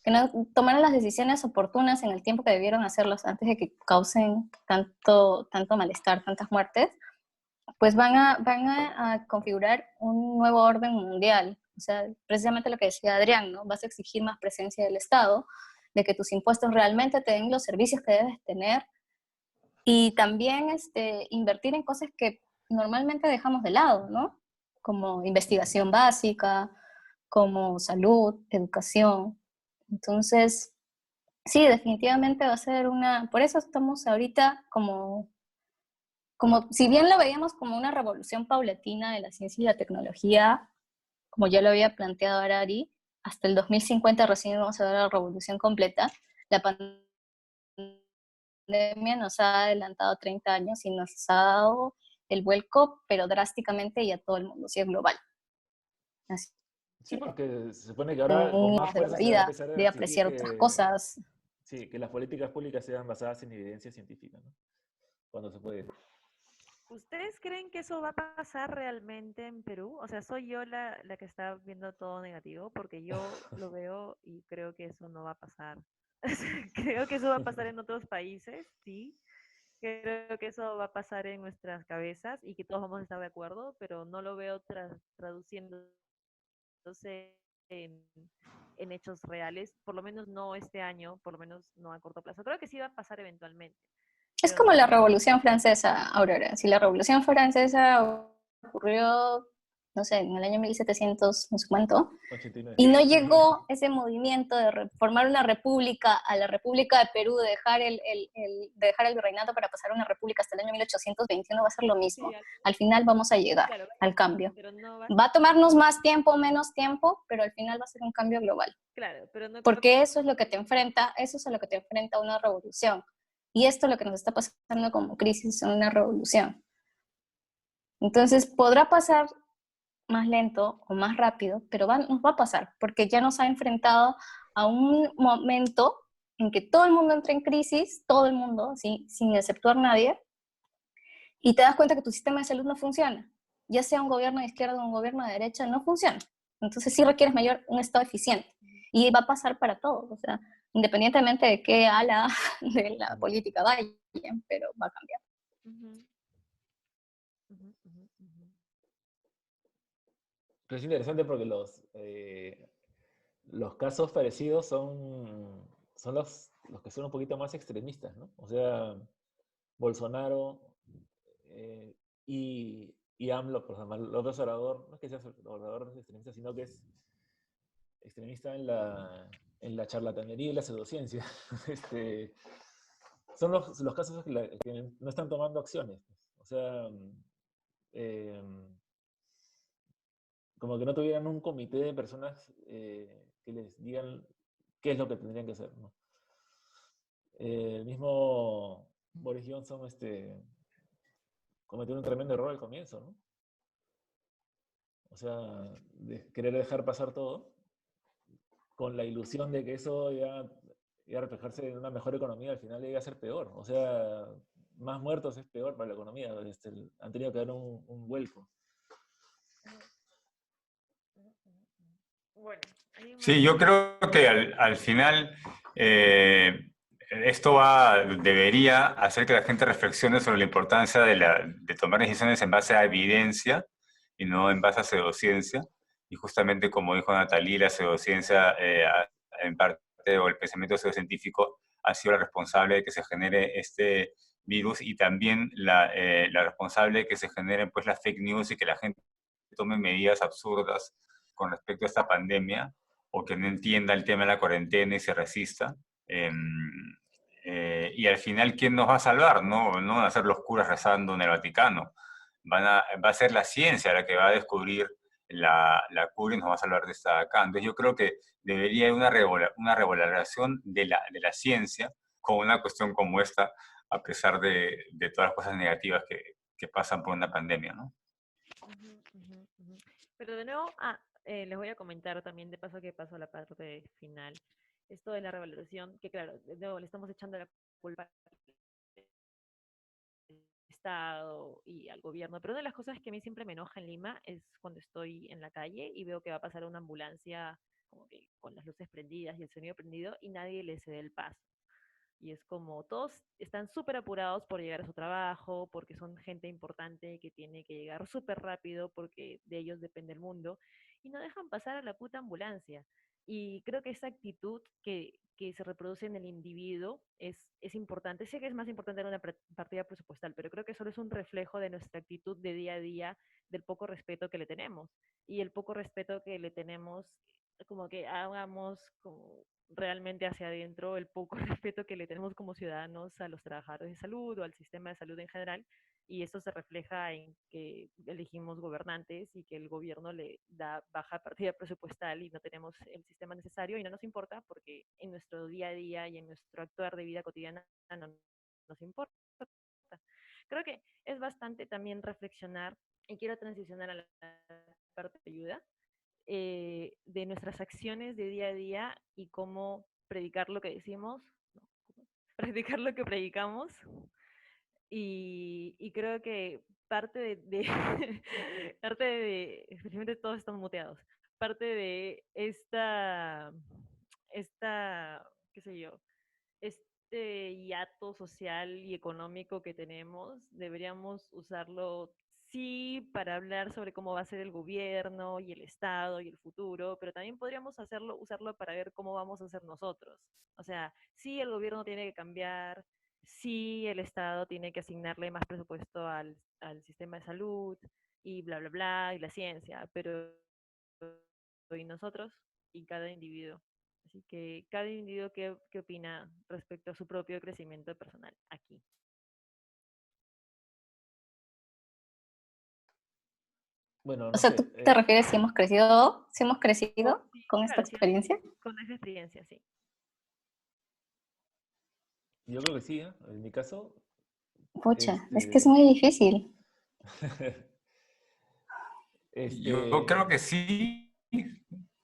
Speaker 5: que no tomaron las decisiones oportunas en el tiempo que debieron hacerlos antes de que causen tanto malestar, tantas muertes, pues van a configurar un nuevo orden mundial. O sea, precisamente lo que decía Adrián, ¿no? Vas a exigir más presencia del Estado, de que tus impuestos realmente te den los servicios que debes tener y también invertir en cosas que normalmente dejamos de lado, ¿no? Como investigación básica, como salud, educación. Entonces, sí, definitivamente va a ser por eso estamos ahorita como si bien lo veíamos como una revolución paulatina de la ciencia y la tecnología, como ya lo había planteado Harari, hasta el 2050 recién vamos a ver la revolución completa, la pandemia nos ha adelantado 30 años y nos ha dado el vuelco, pero drásticamente y a todo el mundo, si es global. Así
Speaker 1: Sí,
Speaker 5: que,
Speaker 1: porque se supone que ahora con más
Speaker 5: de la
Speaker 1: fuerza se va a
Speaker 5: vida,
Speaker 1: empezar a
Speaker 5: de
Speaker 1: exigir
Speaker 5: apreciar otras cosas.
Speaker 1: sí, que las políticas públicas sean basadas en evidencia científica, ¿no? Cuando se puede.
Speaker 3: ¿Ustedes creen que eso va a pasar realmente en Perú? O sea, soy yo la que está viendo todo negativo, porque yo lo veo y creo que eso no va a pasar. Creo que eso va a pasar en otros países, sí. Creo que eso va a pasar en nuestras cabezas y que todos vamos a estar de acuerdo, pero no lo veo traduciéndose en, en hechos reales, por lo menos no este año, por lo menos no a corto plazo. Creo que sí va a pasar eventualmente,
Speaker 5: Es
Speaker 3: pero
Speaker 5: como
Speaker 3: no
Speaker 5: la
Speaker 3: sé.
Speaker 5: Revolución Francesa, Aurora. Si la Revolución Francesa ocurrió no sé, en el año 1700, no sé cuánto,
Speaker 1: 89.
Speaker 5: y no llegó ese movimiento de formar una república a la República de Perú, de dejar de dejar el virreinato para pasar a una república hasta el año 1821, va a ser lo mismo.
Speaker 3: Sí,
Speaker 5: Al final vamos a llegar
Speaker 3: claro,
Speaker 5: al cambio.
Speaker 3: pero no va,
Speaker 5: Va a tomarnos más tiempo o menos tiempo, pero al final va a ser un cambio global.
Speaker 3: claro, pero no,
Speaker 5: Porque eso es lo que te enfrenta, eso es a lo que te enfrenta una revolución. Y esto es lo que nos está pasando como crisis en una revolución. Entonces, podrá pasar más lento o más rápido, pero nos va a pasar, porque ya nos ha enfrentado a un momento en que todo el mundo entra en crisis, todo el mundo, ¿sí? Sin exceptuar nadie, y te das cuenta que tu sistema de salud no funciona. Ya sea un gobierno de izquierda o un gobierno de derecha, no funciona. Entonces sí requieres un Estado eficiente. Y va a pasar para todos, o sea, independientemente de qué ala de la política vayan, pero va a cambiar.
Speaker 3: Ujú, ujú, ujú, ujú.
Speaker 1: Pero es interesante porque los casos parecidos son los que son un poquito más extremistas, ¿no? O sea, Bolsonaro y AMLO, por ejemplo, López Obrador, no es que sea Obrador extremista, sino que es extremista en la charlatanería y la pseudociencia. Este, son los casos que no están tomando acciones. O sea, eh, como que no tuvieran un comité de personas que les digan qué es lo que tendrían que hacer, ¿no? El mismo Boris Johnson cometió un tremendo error al comienzo, ¿no? O sea, de querer dejar pasar todo con la ilusión de que eso iba a reflejarse en una mejor economía, al final iba a ser peor. O sea, más muertos es peor para la economía. Han tenido que dar un vuelco.
Speaker 3: Bueno, hay más.
Speaker 4: Sí, yo creo que al final esto debería hacer que la gente reflexione sobre la importancia de tomar decisiones en base a evidencia y no en base a pseudociencia. Y justamente como dijo Natalie, la pseudociencia en parte, o el pensamiento pseudocientífico, ha sido la responsable de que se genere este virus y también la responsable de que se generen pues las fake news y que la gente tome medidas absurdas con respecto a esta pandemia o que no entienda el tema de la cuarentena y se resista. Eh, y al final, ¿quién nos va a salvar? No van a ser los curas rezando en el Vaticano. Va a ser la ciencia la que va a descubrir la cura y nos va a salvar de esta acá. Entonces yo creo que debería haber una revaloración de la ciencia con una cuestión como esta, a pesar de todas las cosas negativas que pasan por una pandemia, ¿no?
Speaker 3: Ujú, ujú, ujú. Pero de nuevo, les voy a comentar también de paso que pasó a la parte final. Esto de la revaloración, que claro, de nuevo le estamos echando la culpa al Estado y al gobierno, pero una de las cosas que a mí siempre me enoja en Lima es cuando estoy en la calle y veo que va a pasar una ambulancia como que con las luces prendidas y el sonido prendido y nadie le cede el paso. Y es como todos están súper apurados por llegar a su trabajo, porque son gente importante que tiene que llegar súper rápido porque de ellos depende el mundo, y no dejan pasar a la puta ambulancia. Y creo que esa actitud que se reproduce en el individuo es importante. Sé que es más importante en una partida presupuestal, pero creo que solo es un reflejo de nuestra actitud de día a día, del poco respeto que le tenemos. Y el poco respeto que le tenemos, como que hagamos como realmente hacia adentro el poco respeto que le tenemos como ciudadanos a los trabajadores de salud o al sistema de salud en general, y eso se refleja en que elegimos gobernantes y que el gobierno le da baja partida presupuestal y no tenemos el sistema necesario y no nos importa porque en nuestro día a día y en nuestro actuar de vida cotidiana no nos importa. Creo que es bastante también reflexionar y quiero transicionar a la parte de ayuda de nuestras acciones de día a día y cómo predicar lo que decimos, no, practicar lo que predicamos. Y creo que parte parte de, especialmente todos estamos muteados, parte de qué sé yo, este hiato social y económico que tenemos, deberíamos usarlo, sí, para hablar sobre cómo va a ser el gobierno y el Estado y el futuro, pero también podríamos usarlo para ver cómo vamos a ser nosotros. O sea, sí, el gobierno tiene que cambiar, sí, el Estado tiene que asignarle más presupuesto al sistema de salud, y bla, bla, bla, y la ciencia, pero y nosotros y cada individuo. Así que cada individuo, ¿qué opina respecto a su propio crecimiento personal aquí?
Speaker 1: Bueno,
Speaker 5: O
Speaker 1: no
Speaker 5: sea,
Speaker 1: sé.
Speaker 5: ¿tú te refieres si hemos crecido
Speaker 3: Sí,
Speaker 5: con esta
Speaker 3: claro, sí,
Speaker 5: experiencia?
Speaker 3: con esa experiencia, sí.
Speaker 1: Yo creo que sí, ¿eh? En mi caso,
Speaker 5: Pucha, es que es
Speaker 1: este,
Speaker 5: muy difícil.
Speaker 4: Yo creo
Speaker 1: este,
Speaker 4: que sí.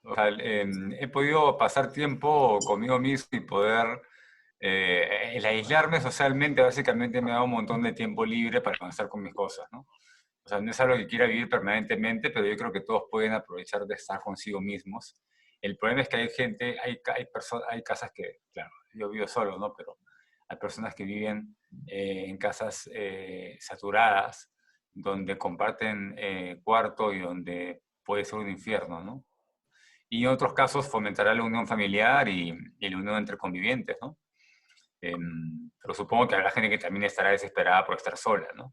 Speaker 4: O sea, he podido pasar tiempo conmigo mismo y poder, el aislarme socialmente básicamente me da un montón de tiempo libre para estar con mis cosas, ¿no? O sea, no es algo que quiera vivir permanentemente, pero yo creo que todos pueden aprovechar de estar consigo mismos. El problema es que hay gente, hay casas que, claro, yo vivo solo, ¿no? Pero hay personas que viven en casas saturadas, donde comparten cuarto y donde puede ser un infierno, ¿no? Y en otros casos fomentará la unión familiar y la unión entre convivientes, ¿no? Pero supongo que habrá gente que también estará desesperada por estar sola, ¿no?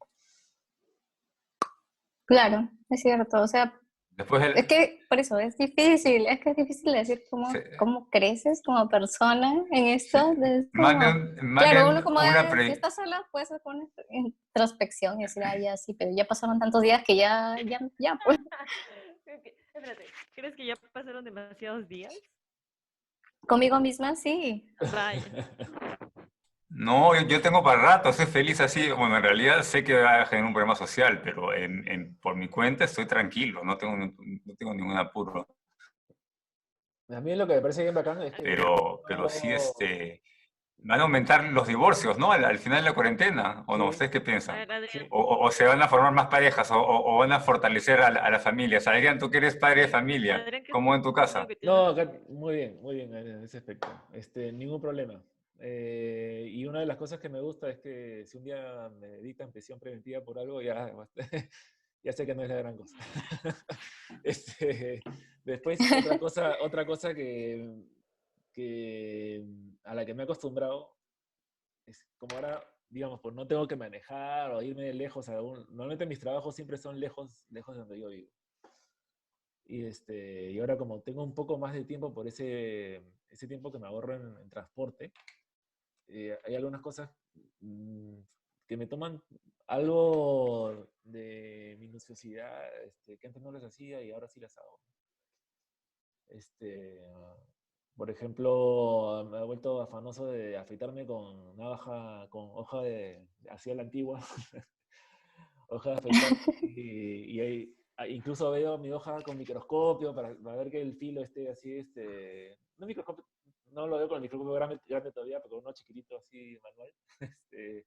Speaker 5: Claro, es cierto. O sea,
Speaker 4: Después,
Speaker 5: es que por eso es que es difícil decir
Speaker 4: se-
Speaker 5: cómo creces como persona en
Speaker 4: sí,
Speaker 5: esto. Es como, claro,
Speaker 4: manden
Speaker 5: uno como
Speaker 4: una
Speaker 5: si estás sola puede hacer una introspección y decir, ah, ya sí, pero ya pasaron tantos días que ya, pues.
Speaker 3: Ok, espérate, ¿crees que ya pasaron demasiados días?
Speaker 5: Conmigo misma sí.
Speaker 3: Vaya.
Speaker 4: No, yo tengo para rato, soy feliz así. Bueno, en realidad sé que va a generar un problema social, pero por mi cuenta estoy tranquilo, no tengo ningún apuro.
Speaker 1: a mí lo que me parece bien bacán es que
Speaker 4: Pero sí,
Speaker 1: no,
Speaker 4: van a aumentar los divorcios, ¿no? Al final de la cuarentena, ¿o no?
Speaker 1: sí,
Speaker 4: ¿Ustedes qué
Speaker 3: A
Speaker 4: piensan?
Speaker 3: ver, Adrián,
Speaker 1: sí.
Speaker 4: O se van a formar más parejas, o van a fortalecer a la familia. Adrián, tú que eres padre de familia,
Speaker 3: Adrián, ¿qué es
Speaker 4: ¿cómo en tu
Speaker 3: lo único
Speaker 4: casa?
Speaker 3: que tienes
Speaker 1: No,
Speaker 3: razón?
Speaker 1: muy bien en ese aspecto. Ningún problema. Y una de las cosas que me gusta es que si un día me dictan prisión preventiva por algo, ya, ya sé que no es la gran cosa. Este, después, otra cosa que a la que me he acostumbrado es como ahora, digamos, pues no tengo que manejar o irme lejos a algún... Normalmente mis trabajos siempre son lejos de donde yo vivo. Y ahora como tengo un poco más de tiempo por ese tiempo que me ahorro en transporte, hay algunas cosas mm, que me toman algo de minuciosidad, que antes no las hacía y ahora sí las hago. Este, ah, por ejemplo, me he vuelto afanoso de afeitarme con navaja, con hoja así a la antigua, hoja de afeitar, incluso veo mi hoja con microscopio para ver que el filo esté así, no microscopio, no lo veo con el microscopio grande todavía, pero con uno chiquitito así manual, este,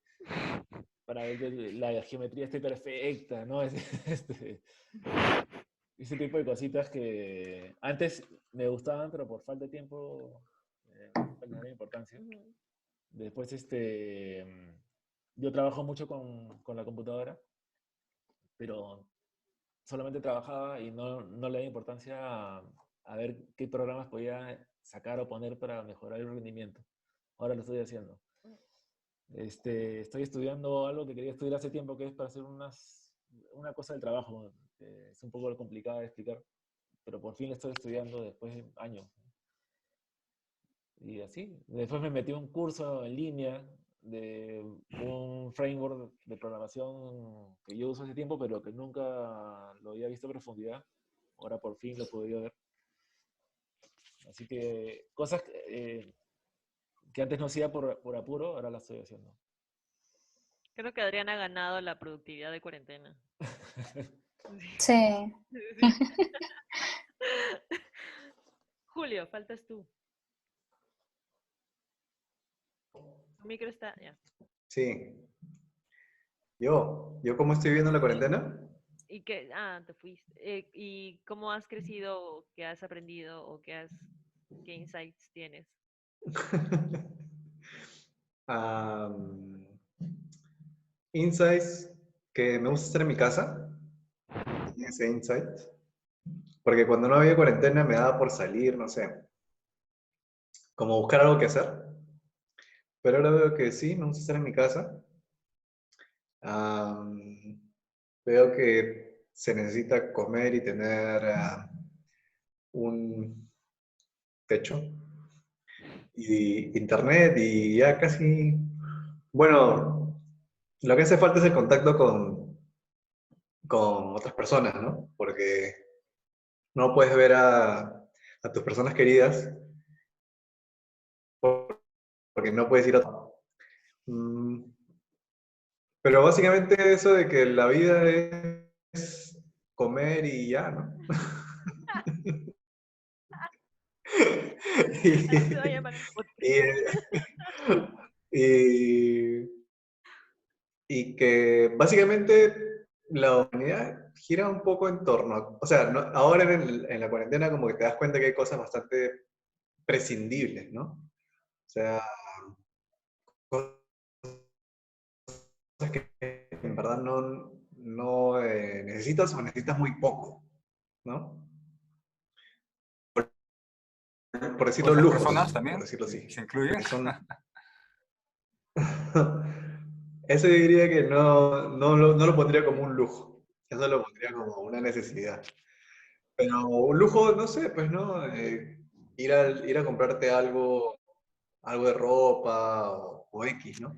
Speaker 1: para ver que la geometría esté perfecta, ¿no? Ese tipo de cositas que antes me gustaban, pero por falta de tiempo nunca le daba importancia.
Speaker 3: Ujú.
Speaker 1: Después, yo trabajo mucho con la computadora, pero solamente trabajaba y no le daba importancia a ver qué programas podía sacar o poner para mejorar el rendimiento. Ahora lo estoy haciendo. Estoy estudiando algo que quería estudiar hace tiempo, que es para hacer una cosa del trabajo. Es un poco complicada de explicar, pero por fin lo estoy estudiando después de años. Y así. Después me metí a un curso en línea de un framework de programación que yo uso hace tiempo, pero que nunca lo había visto a profundidad. Ahora por fin lo he podido ver. Así que cosas que antes no hacía por apuro, ahora las estoy haciendo.
Speaker 3: Creo que Adrián ha ganado la productividad de cuarentena.
Speaker 5: Sí.
Speaker 3: Sí, sí. Julio, faltas tú. Tu micro está, ya.
Speaker 2: Sí. ¿Yo cómo estoy viviendo la cuarentena?
Speaker 3: ¿Y qué? Ah, te fuiste. ¿Y cómo has crecido? ¿Qué has aprendido? ¿Qué insights tienes?
Speaker 2: Am, Insights que me gusta estar en mi casa, ese insight, porque cuando no había cuarentena me daba por salir, no sé, como buscar algo que hacer, pero ahora veo que sí, me gusta estar en mi casa. Am, Veo que se necesita comer y tener un techo y internet y ya casi, bueno, lo que hace falta es el contacto con otras personas, ¿no? Porque no puedes ver a tus personas queridas porque no puedes ir a... Mm, pero básicamente eso de que la vida es comer y ya, ¿no?
Speaker 3: Así se va a llamar el podcast.
Speaker 2: y, y que básicamente la humanidad gira un poco en torno, o sea, ahora en la cuarentena como que te das cuenta que hay cosas bastante prescindibles, ¿no? O sea, cosas que en verdad no necesitas o necesitas muy poco, ¿no? Por decirlo,
Speaker 4: ¿Otras personas
Speaker 2: lujos, por
Speaker 4: también
Speaker 2: decirlo así.
Speaker 4: se incluye?
Speaker 2: Que son... Eso yo diría que no lo pondría como un lujo, eso lo pondría como una necesidad. Pero un lujo, no sé, pues no, ir a comprarte algo de ropa o X, ¿no?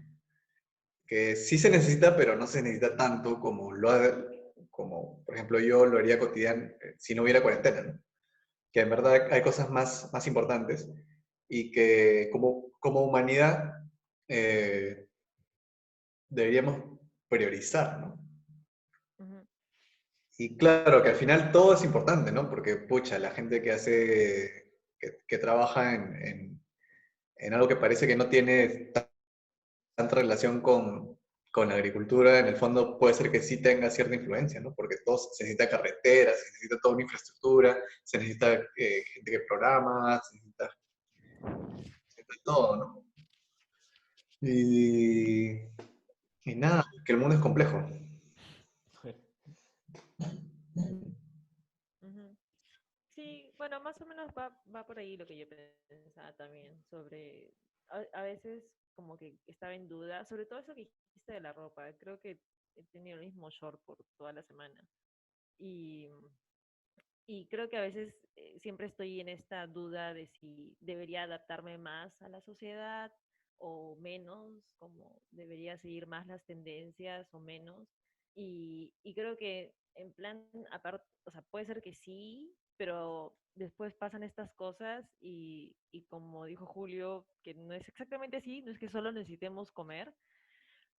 Speaker 2: Que sí se necesita, pero no se necesita tanto como por ejemplo, yo lo haría cotidiano si no hubiera cuarentena, ¿no? Que en verdad hay cosas más importantes y que como humanidad eh, deberíamos priorizar, ¿no?
Speaker 3: Ujú.
Speaker 2: Y claro, que al final todo es importante, ¿no? Porque, pucha, la gente que trabaja en algo que parece que no tiene tanta relación con la agricultura, en el fondo puede ser que sí tenga cierta influencia, ¿no? Porque todo se necesita carreteras, se necesita toda una infraestructura, se necesita gente que programa, se necesita todo, ¿no? Y, y nada, que el mundo es complejo.
Speaker 3: Ujú. Sí, bueno, más o menos va por ahí lo que yo pensaba también sobre, a veces como que estaba en duda, sobre todo eso que dijiste de la ropa, creo que he tenido el mismo short por toda la semana y, y creo que a veces siempre estoy en esta duda de si debería adaptarme más a la sociedad o menos, como debería seguir más las tendencias o menos. Y creo que en plan, aparte, o sea, puede ser que sí, pero después pasan estas cosas y como dijo Julio, que no es exactamente así, no es que solo necesitemos comer,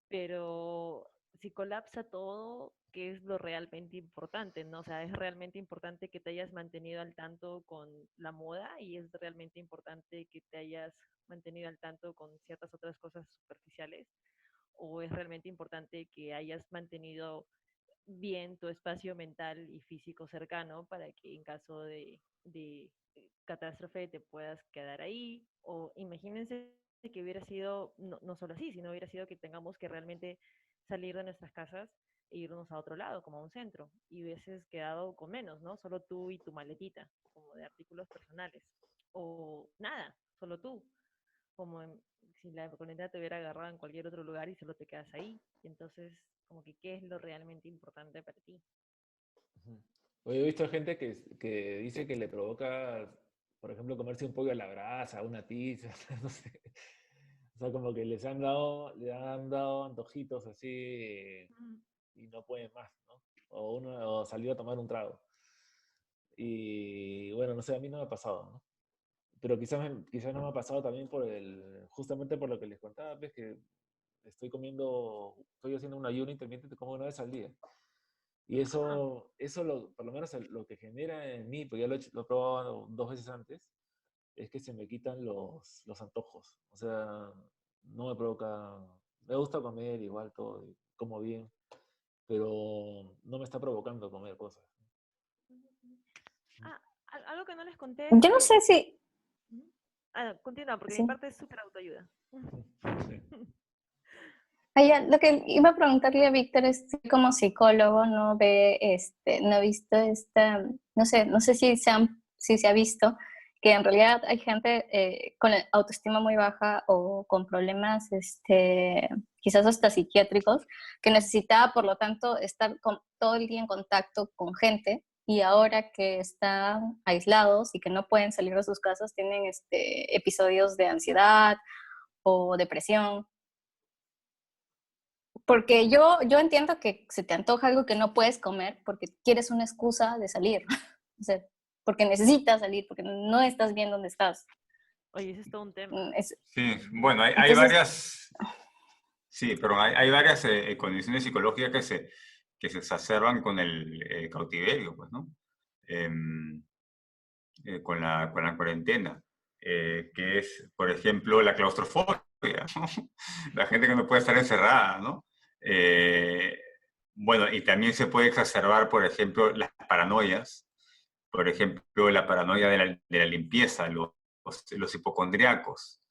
Speaker 3: pero si colapsa todo, ¿qué es lo realmente importante? ¿No? O sea, es realmente importante que te hayas mantenido al tanto con la moda y es realmente importante que te hayas mantenido al tanto con ciertas otras cosas superficiales, o es realmente importante que hayas mantenido bien tu espacio mental y físico cercano para que en caso de catástrofe te puedas quedar ahí. O imagínense que hubiera sido no solo así, sino hubiera sido que tengamos que realmente salir de nuestras casas e irnos a otro lado, como a un centro, y hubieses quedado con menos, ¿no? Solo tú y tu maletita, como de artículos personales. O nada, solo tú, como si la coleta te hubiera agarrado en cualquier otro lugar y solo te quedas ahí. Y entonces, como que, ¿qué es lo realmente importante para ti?
Speaker 1: Ujú. Oye, he visto gente que dice que le provoca, por ejemplo, comerse un pollo a la brasa, una pizza, no sé. O sea, como que le han dado antojitos así y no pueden más, ¿no? O salir a tomar un trago. Y bueno, no sé, a mí no me ha pasado, ¿no? Pero quizás no me ha pasado también justamente por lo que les contaba, pues que estoy haciendo un ayuno intermitente, como una vez al día. Y
Speaker 3: Ah,
Speaker 1: eso por lo menos lo que genera en mí, pues ya lo he probado 2 veces antes, es que se me quitan los antojos. O sea, no me provoca, me gusta comer igual todo, y como bien, pero no me está provocando comer cosas.
Speaker 3: ah, algo que no les conté es
Speaker 5: Yo no
Speaker 3: que...
Speaker 5: sé si,
Speaker 3: Continúa, porque mi
Speaker 5: sí.
Speaker 3: parte es súper autoayuda.
Speaker 1: Sí.
Speaker 5: Ah, ya, lo que iba a preguntarle a Víctor es si como psicólogo no ve, no ha visto esta, no sé si se ha visto que en realidad hay gente con la autoestima muy baja o con problemas quizás hasta psiquiátricos, que necesitaba, por lo tanto, estar todo el día en contacto con gente, y ahora que están aislados y que no pueden salir de sus casas, tienen episodios de ansiedad o depresión. Porque yo entiendo que se te antoja algo que no puedes comer porque quieres una excusa de salir. O sea, porque necesitas salir, porque no estás bien donde estás.
Speaker 3: Oye, ese es todo un tema.
Speaker 4: Sí, bueno, hay
Speaker 5: Entonces,
Speaker 4: varias, sí, pero hay varias condiciones psicológicas que se exacerban con el cautiverio, pues, ¿no? Em, con la cuarentena, que es, por ejemplo, la claustrofobia, ¿no? La gente que no puede estar encerrada, ¿no? Eh, bueno, y también se puede exacerbar, por ejemplo, las paranoias, por ejemplo, la paranoia de la limpieza, los hipocondriacos.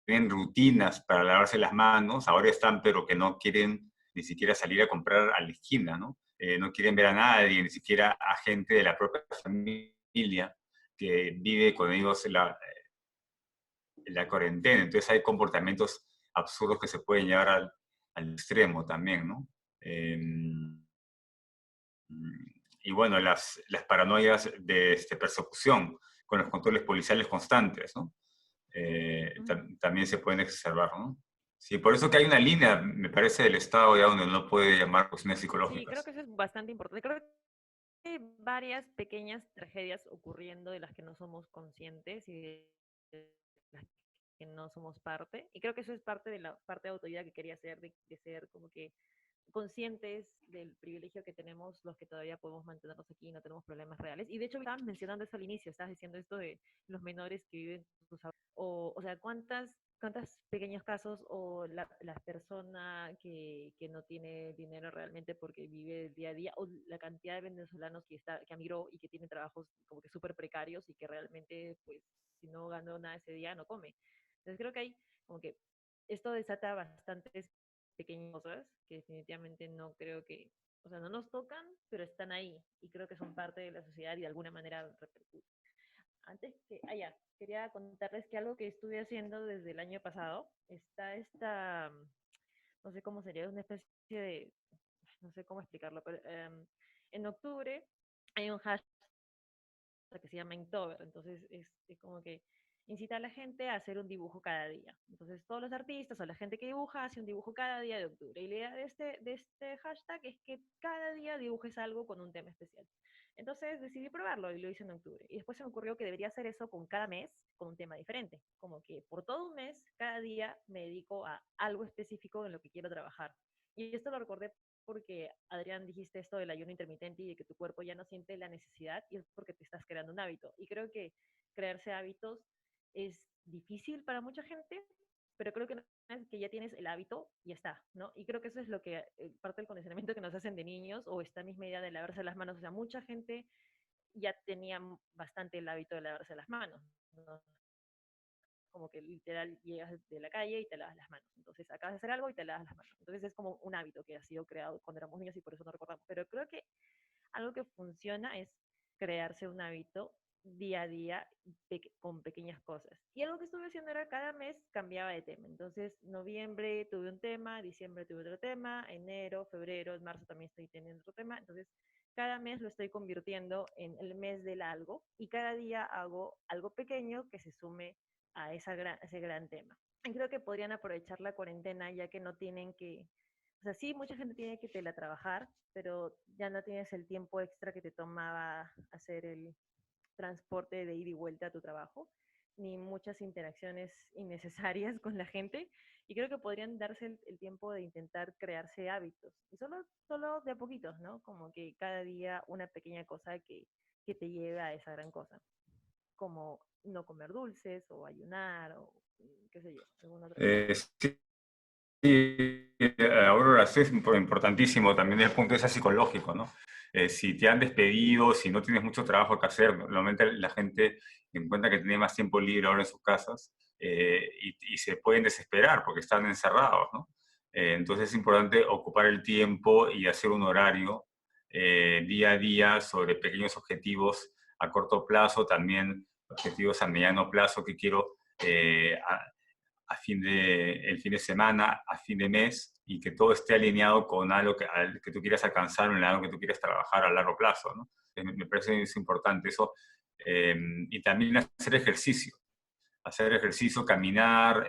Speaker 4: Tienen rutinas para lavarse las manos, ahora están, pero que no quieren ni siquiera salir a comprar a la esquina, ¿no? No quieren ver a nadie, ni siquiera a gente de la propia familia que vive con ellos la cuarentena. Entonces hay comportamientos absurdos que se pueden llevar al extremo también, ¿no? Eh, y bueno, las paranoias de persecución con los controles policiales constantes, ¿no? También se pueden exacerbar, ¿no? Sí, por eso que hay una línea, me parece, del Estado ya donde no puede llamar cuestiones
Speaker 3: Sí, creo
Speaker 4: psicológicas.
Speaker 3: que eso es bastante importante. Creo que hay varias pequeñas tragedias ocurriendo de las que no somos conscientes y de las que no somos parte. Y creo que eso es parte de la parte de autoridad que quería hacer, de ser como que conscientes del privilegio que tenemos los que todavía podemos mantenernos aquí y no tenemos problemas reales. Y de hecho, estabas mencionando eso al inicio, estabas diciendo esto de los menores que viven con sus abuelos. O sea, ¿cuántos pequeños casos o la persona que no tiene dinero realmente porque vive día a día, o la cantidad de venezolanos que emigró y que tienen trabajos como que súper precarios y que realmente, pues, si no ganó nada ese día, no come? Entonces creo que hay como que esto desata bastantes pequeñas cosas que definitivamente no creo que, o sea, no nos tocan, pero están ahí y creo que son parte de la sociedad y de alguna manera repercuten. Antes que, ya, quería contarles que algo que estuve haciendo desde el año pasado, está esta, no sé cómo sería, una especie de, no sé cómo explicarlo, pero en octubre hay un hashtag que se llama Inktober, entonces es como que incita a la gente a hacer un dibujo cada día. Entonces todos los artistas o la gente que dibuja hace un dibujo cada día de octubre. Y la idea de este hashtag es que cada día dibujes algo con un tema especial. Entonces decidí probarlo y lo hice en octubre. Y después se me ocurrió que debería hacer eso con cada mes, con un tema diferente. Como que por todo un mes, cada día me dedico a algo específico en lo que quiero trabajar. Y esto lo recordé porque, Adrián, dijiste esto del ayuno intermitente y de que tu cuerpo ya no siente la necesidad, y es porque te estás creando un hábito. Y creo que crearse hábitos es difícil para mucha gente, pero creo que una vez que ya tienes el hábito, ya está, ¿no? Y creo que eso es lo que parte del condicionamiento que nos hacen de niños, o esta misma idea de lavarse las manos. O sea, mucha gente ya tenía bastante el hábito de lavarse las manos, ¿no? Como que literal llegas de la calle y te lavas las manos. Entonces acabas de hacer algo y te lavas las manos. Entonces es como un hábito que ha sido creado cuando éramos niños y por eso no recordamos. Pero creo que algo que funciona es crearse un hábito día a día con pequeñas cosas. Y algo que estuve haciendo era cada mes cambiaba de tema. Entonces, noviembre tuve un tema, diciembre tuve otro tema, enero, febrero, marzo también estoy teniendo otro tema. Entonces, cada mes lo estoy convirtiendo en el mes del algo y cada día hago algo pequeño que se sume a ese gran tema. Y creo que podrían aprovechar la cuarentena ya que no tienen que, o sea, sí, mucha gente tiene que teletrabajar, pero ya no tienes el tiempo extra que te tomaba hacer el transporte de ida y vuelta a tu trabajo, ni muchas interacciones innecesarias con la gente. Y creo que podrían darse el tiempo de intentar crearse hábitos. Y solo de a poquitos, ¿no? Como que cada día una pequeña cosa que te lleve a esa gran cosa. Como no comer dulces o ayunar o qué sé yo, alguna otra cosa.
Speaker 4: Sí, sí, Aurora, sí es importantísimo también desde el punto de vista psicológico, ¿no? Si te han despedido, si no tienes mucho trabajo que hacer, normalmente la gente encuentra que tiene más tiempo libre ahora en sus casas y se pueden desesperar porque están encerrados, ¿no? Entonces es importante ocupar el tiempo y hacer un horario día a día sobre pequeños objetivos a corto plazo, también objetivos a mediano plazo que quiero el fin de semana, a fin de mes, y que todo esté alineado con algo que tú quieras alcanzar o en algo que tú quieras trabajar a largo plazo, ¿no? Me parece que es importante eso. Y también hacer ejercicio, caminar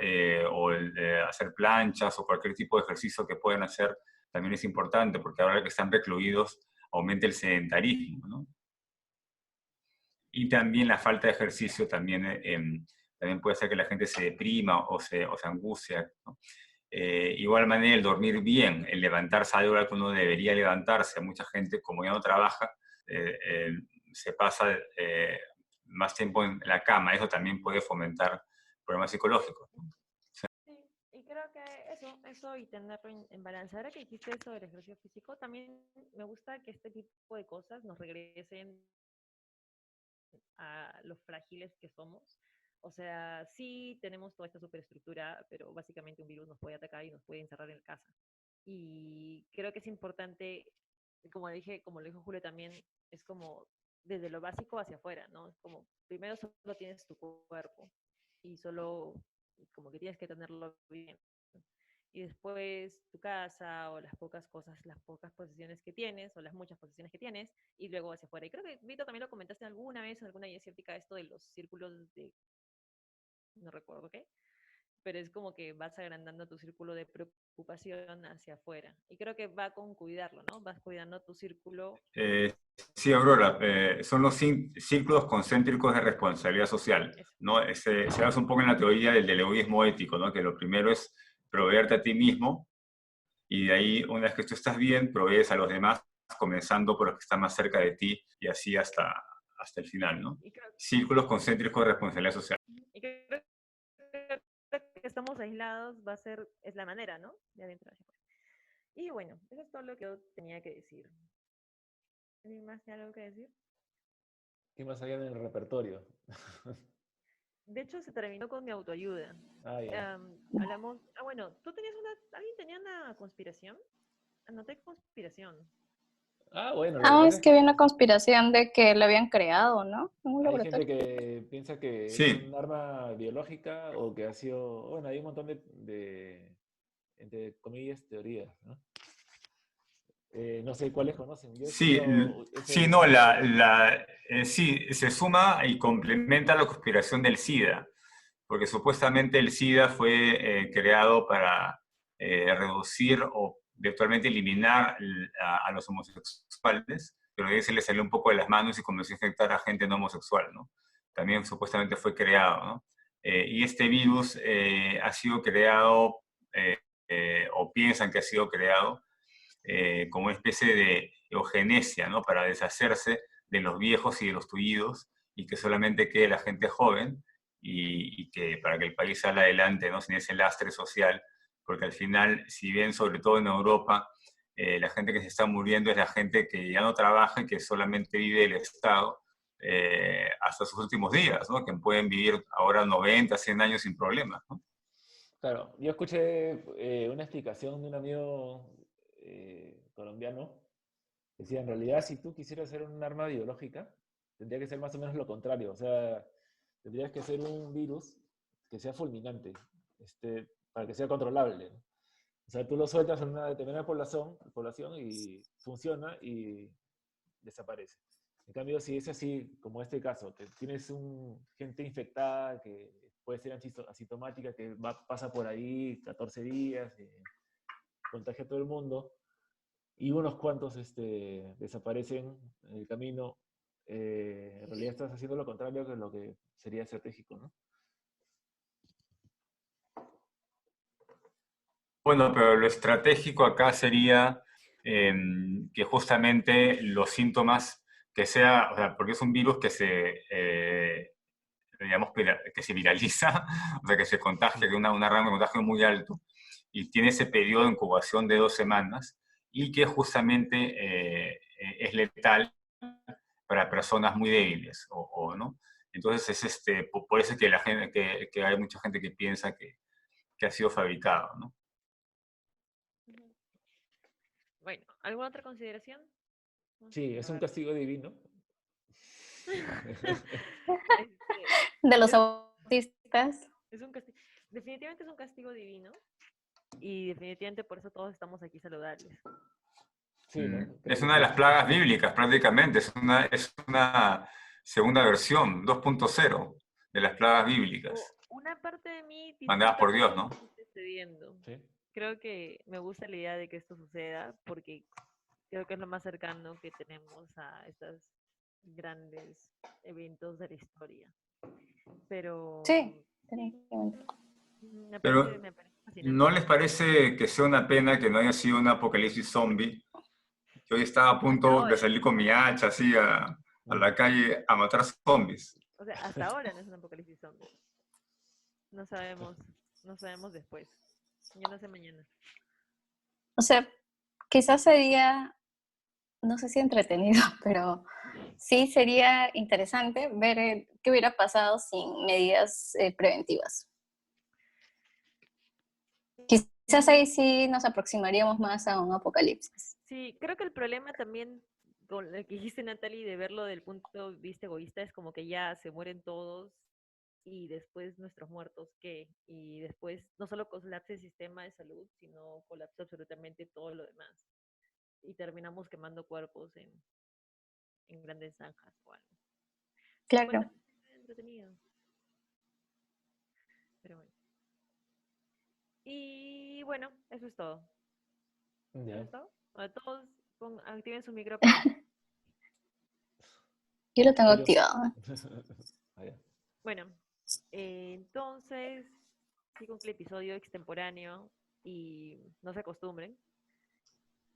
Speaker 4: hacer planchas o cualquier tipo de ejercicio que puedan hacer también es importante, porque ahora que están recluidos aumenta el sedentarismo, ¿no? Y también la falta de ejercicio también puede hacer que la gente se deprima o se angustia, ¿no? Igual manera el dormir bien, el levantarse a la hora que uno debería levantarse. Mucha gente, como ya no trabaja, se pasa más tiempo en la cama. Eso también puede fomentar problemas psicológicos, ¿no?
Speaker 3: Sí, y creo que eso y tenerlo en balance. Ahora que dijiste eso del ejercicio físico, también me gusta que este tipo de cosas nos regresen a los frágiles que somos. O sea, sí tenemos toda esta superestructura, pero básicamente un virus nos puede atacar y nos puede encerrar en casa. Y creo que es importante, como lo dijo Julio también, es como desde lo básico hacia afuera, ¿no? Es como, primero solo tienes tu cuerpo y solo como que tienes que tenerlo bien. Y después tu casa o las pocas cosas, las pocas posesiones que tienes o las muchas posesiones que tienes y luego hacia afuera. Y creo que, Vito, también lo comentaste alguna vez en alguna guía científica esto de los círculos de, no recuerdo qué, pero es como que vas agrandando tu círculo de preocupación hacia afuera. Y creo que va con cuidarlo, ¿no? Vas cuidando tu círculo.
Speaker 4: Eh, sí, Aurora, son los círculos concéntricos de responsabilidad social,
Speaker 3: Eso.
Speaker 4: ¿no? Se basa un poco en la teoría del egoísmo ético, ¿no? Que lo primero es proveerte a ti mismo y de ahí, una vez que tú estás bien, provees a los demás, comenzando por los que están más cerca de ti y así hasta el final, ¿no?
Speaker 3: Y creo,
Speaker 4: Círculos concéntricos de responsabilidad social.
Speaker 3: y creo que estamos aislados es la manera, ¿no? De adentro hacia afuera. Y bueno, eso es todo lo que yo tenía que decir. ¿Alguien más tiene algo que decir?
Speaker 1: ¿Qué más había en el repertorio?
Speaker 3: De hecho, se terminó con mi autoayuda.
Speaker 1: Ah, ya.
Speaker 3: Hablamos. Ah, bueno, ¿alguien tenía una conspiración? Anoté conspiración.
Speaker 1: Ah, bueno, lo que
Speaker 5: Ah,
Speaker 1: pasa
Speaker 5: es
Speaker 1: es
Speaker 5: que había una
Speaker 1: que
Speaker 5: conspiración de que lo habían creado, ¿no? En un
Speaker 1: hay gente
Speaker 5: laboratorio.
Speaker 1: que piensa que es un
Speaker 4: Sí,
Speaker 1: arma biológica o que ha sido, bueno, hay un montón entre comillas, teorías, ¿no? No sé cuáles conocen. Yo he
Speaker 4: sí,
Speaker 1: escuchado
Speaker 4: sí,
Speaker 1: ese
Speaker 4: no,
Speaker 1: tipo de...
Speaker 4: sí, se suma y complementa la conspiración del SIDA, porque supuestamente el SIDA fue creado para reducir o virtualmente eliminar a los homosexuales, pero de ahí se le salió un poco de las manos y comenzó a infectar a gente no homosexual, ¿no? También supuestamente fue creado, ¿no? Y este virus ha sido creado, o piensan que ha sido creado, como una especie de eugenesia, ¿no? Para deshacerse de los viejos y de los tullidos y que solamente quede la gente joven y que para que el país salga adelante, ¿no? Sin ese lastre social, porque al final, si bien sobre todo en Europa, la gente que se está muriendo es la gente que ya no trabaja y que solamente vive del Estado hasta sus últimos días, ¿no? Que pueden vivir ahora 90, 100 años sin problemas, ¿no?
Speaker 1: Claro, yo escuché una explicación de un amigo colombiano. Decía, en realidad, si tú quisieras hacer un arma biológica, tendría que ser más o menos lo contrario. O sea, tendrías que hacer un virus que sea fulminante, para que sea controlable, ¿no? O sea, tú lo sueltas en una determinada población y funciona y desaparece. En cambio, si es así, como este caso, que tienes gente infectada que puede ser asintomática, que pasa por ahí 14 días, contagia a todo el mundo, y unos cuantos desaparecen en el camino, en realidad estás haciendo lo contrario que lo que sería estratégico, ¿no?
Speaker 4: Bueno, pero lo estratégico acá sería que justamente los síntomas que sea, o sea, porque es un virus que digamos, que se viraliza, o sea, que se contagia, que una rango de contagio muy alto, y tiene ese periodo de incubación de 2 semanas, y que justamente es letal para personas muy débiles, ¿no? Entonces, por eso es que, que hay mucha gente que piensa que ha sido fabricado, ¿no?
Speaker 3: Bueno, ¿alguna otra consideración? Vamos a
Speaker 1: Sí, es un
Speaker 3: cerrar.
Speaker 1: castigo divino.
Speaker 5: De los
Speaker 3: Es,
Speaker 5: autistas.
Speaker 3: es un castigo, definitivamente es un castigo divino y definitivamente por eso todos estamos aquí saludables.
Speaker 1: Sí, ¿no? Creo
Speaker 4: Es
Speaker 1: que
Speaker 4: una de
Speaker 1: sí.
Speaker 4: las plagas bíblicas prácticamente, es una segunda versión, 2.0 de las plagas bíblicas,
Speaker 3: Una parte de mí
Speaker 4: mandadas
Speaker 3: disfruta
Speaker 4: por Dios,
Speaker 3: mucho
Speaker 4: ¿no?
Speaker 3: que esté sucediendo.
Speaker 1: Sí.
Speaker 3: Creo que me gusta la idea de que esto suceda porque creo que es lo más cercano que tenemos a estos grandes eventos de la historia. Pero
Speaker 5: Sí, definitivamente.
Speaker 4: Pero
Speaker 3: me parece
Speaker 4: ¿no
Speaker 3: fascinante.
Speaker 4: les parece que sea una pena que no haya sido un apocalipsis zombie? Yo hoy estaba a
Speaker 3: Hasta
Speaker 4: punto de
Speaker 3: ahora,
Speaker 4: salir con mi hacha así a la calle a matar zombies.
Speaker 3: o sea, hasta ahora no es un apocalipsis zombie. No sabemos, no sabemos después. Yo no sé mañana.
Speaker 5: O sea, quizás sería, no sé si entretenido, pero sí sería interesante ver qué hubiera pasado sin medidas preventivas. Quizás ahí sí nos aproximaríamos más a un apocalipsis.
Speaker 3: Sí, creo que el problema también con lo que dijiste, Natalie, de verlo del punto de vista egoísta es como que ya se mueren todos y después nuestros muertos, ¿qué? Y después no solo colapsa el sistema de salud, sino colapsa absolutamente todo lo demás. Y terminamos quemando cuerpos en grandes zanjas o algo. Lo cual
Speaker 5: Claro.
Speaker 3: también es entretenido. Pero bueno. Y bueno, eso es todo. ¿Eso
Speaker 1: Ya.
Speaker 3: es todo? Ahora todos activen sus micrófonos.
Speaker 5: Yo lo tengo
Speaker 1: Julio.
Speaker 5: activado.
Speaker 1: Ah, ya.
Speaker 3: Bueno, entonces, sí con que el episodio extemporáneo y no se acostumbren.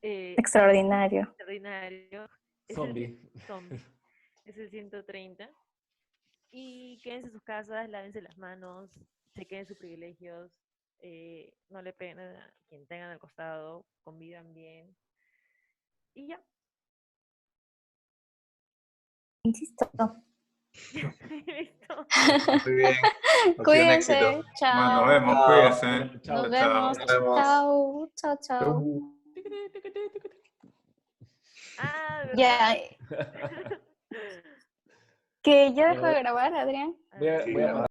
Speaker 5: Extraordinario.
Speaker 3: Extraordinario. Es el
Speaker 1: Zombie.
Speaker 3: zombie. Es el 130. Y quédense en sus casas, lávense las manos, se queden sus privilegios, no le peguen a quien tengan al costado, convivan bien. Y ya.
Speaker 5: Insisto.
Speaker 3: Listo.
Speaker 2: Muy bien. Ha sido un éxito.
Speaker 5: Cuídense.
Speaker 4: Bueno, nos
Speaker 5: Chao.
Speaker 4: vemos,
Speaker 2: Chao.
Speaker 4: cuídense.
Speaker 1: Bueno, chao.
Speaker 5: Nos
Speaker 4: Chao,
Speaker 5: vemos.
Speaker 4: chao.
Speaker 2: Nos vemos.
Speaker 5: Chao. Chao, chao.
Speaker 2: Chau.
Speaker 3: Ah,
Speaker 5: Ya,
Speaker 3: ¿verdad?
Speaker 5: que ya dejó
Speaker 1: Bueno,
Speaker 5: de grabar, Adrián.
Speaker 3: A
Speaker 1: voy a
Speaker 3: ver.
Speaker 2: Sí,
Speaker 1: apagar.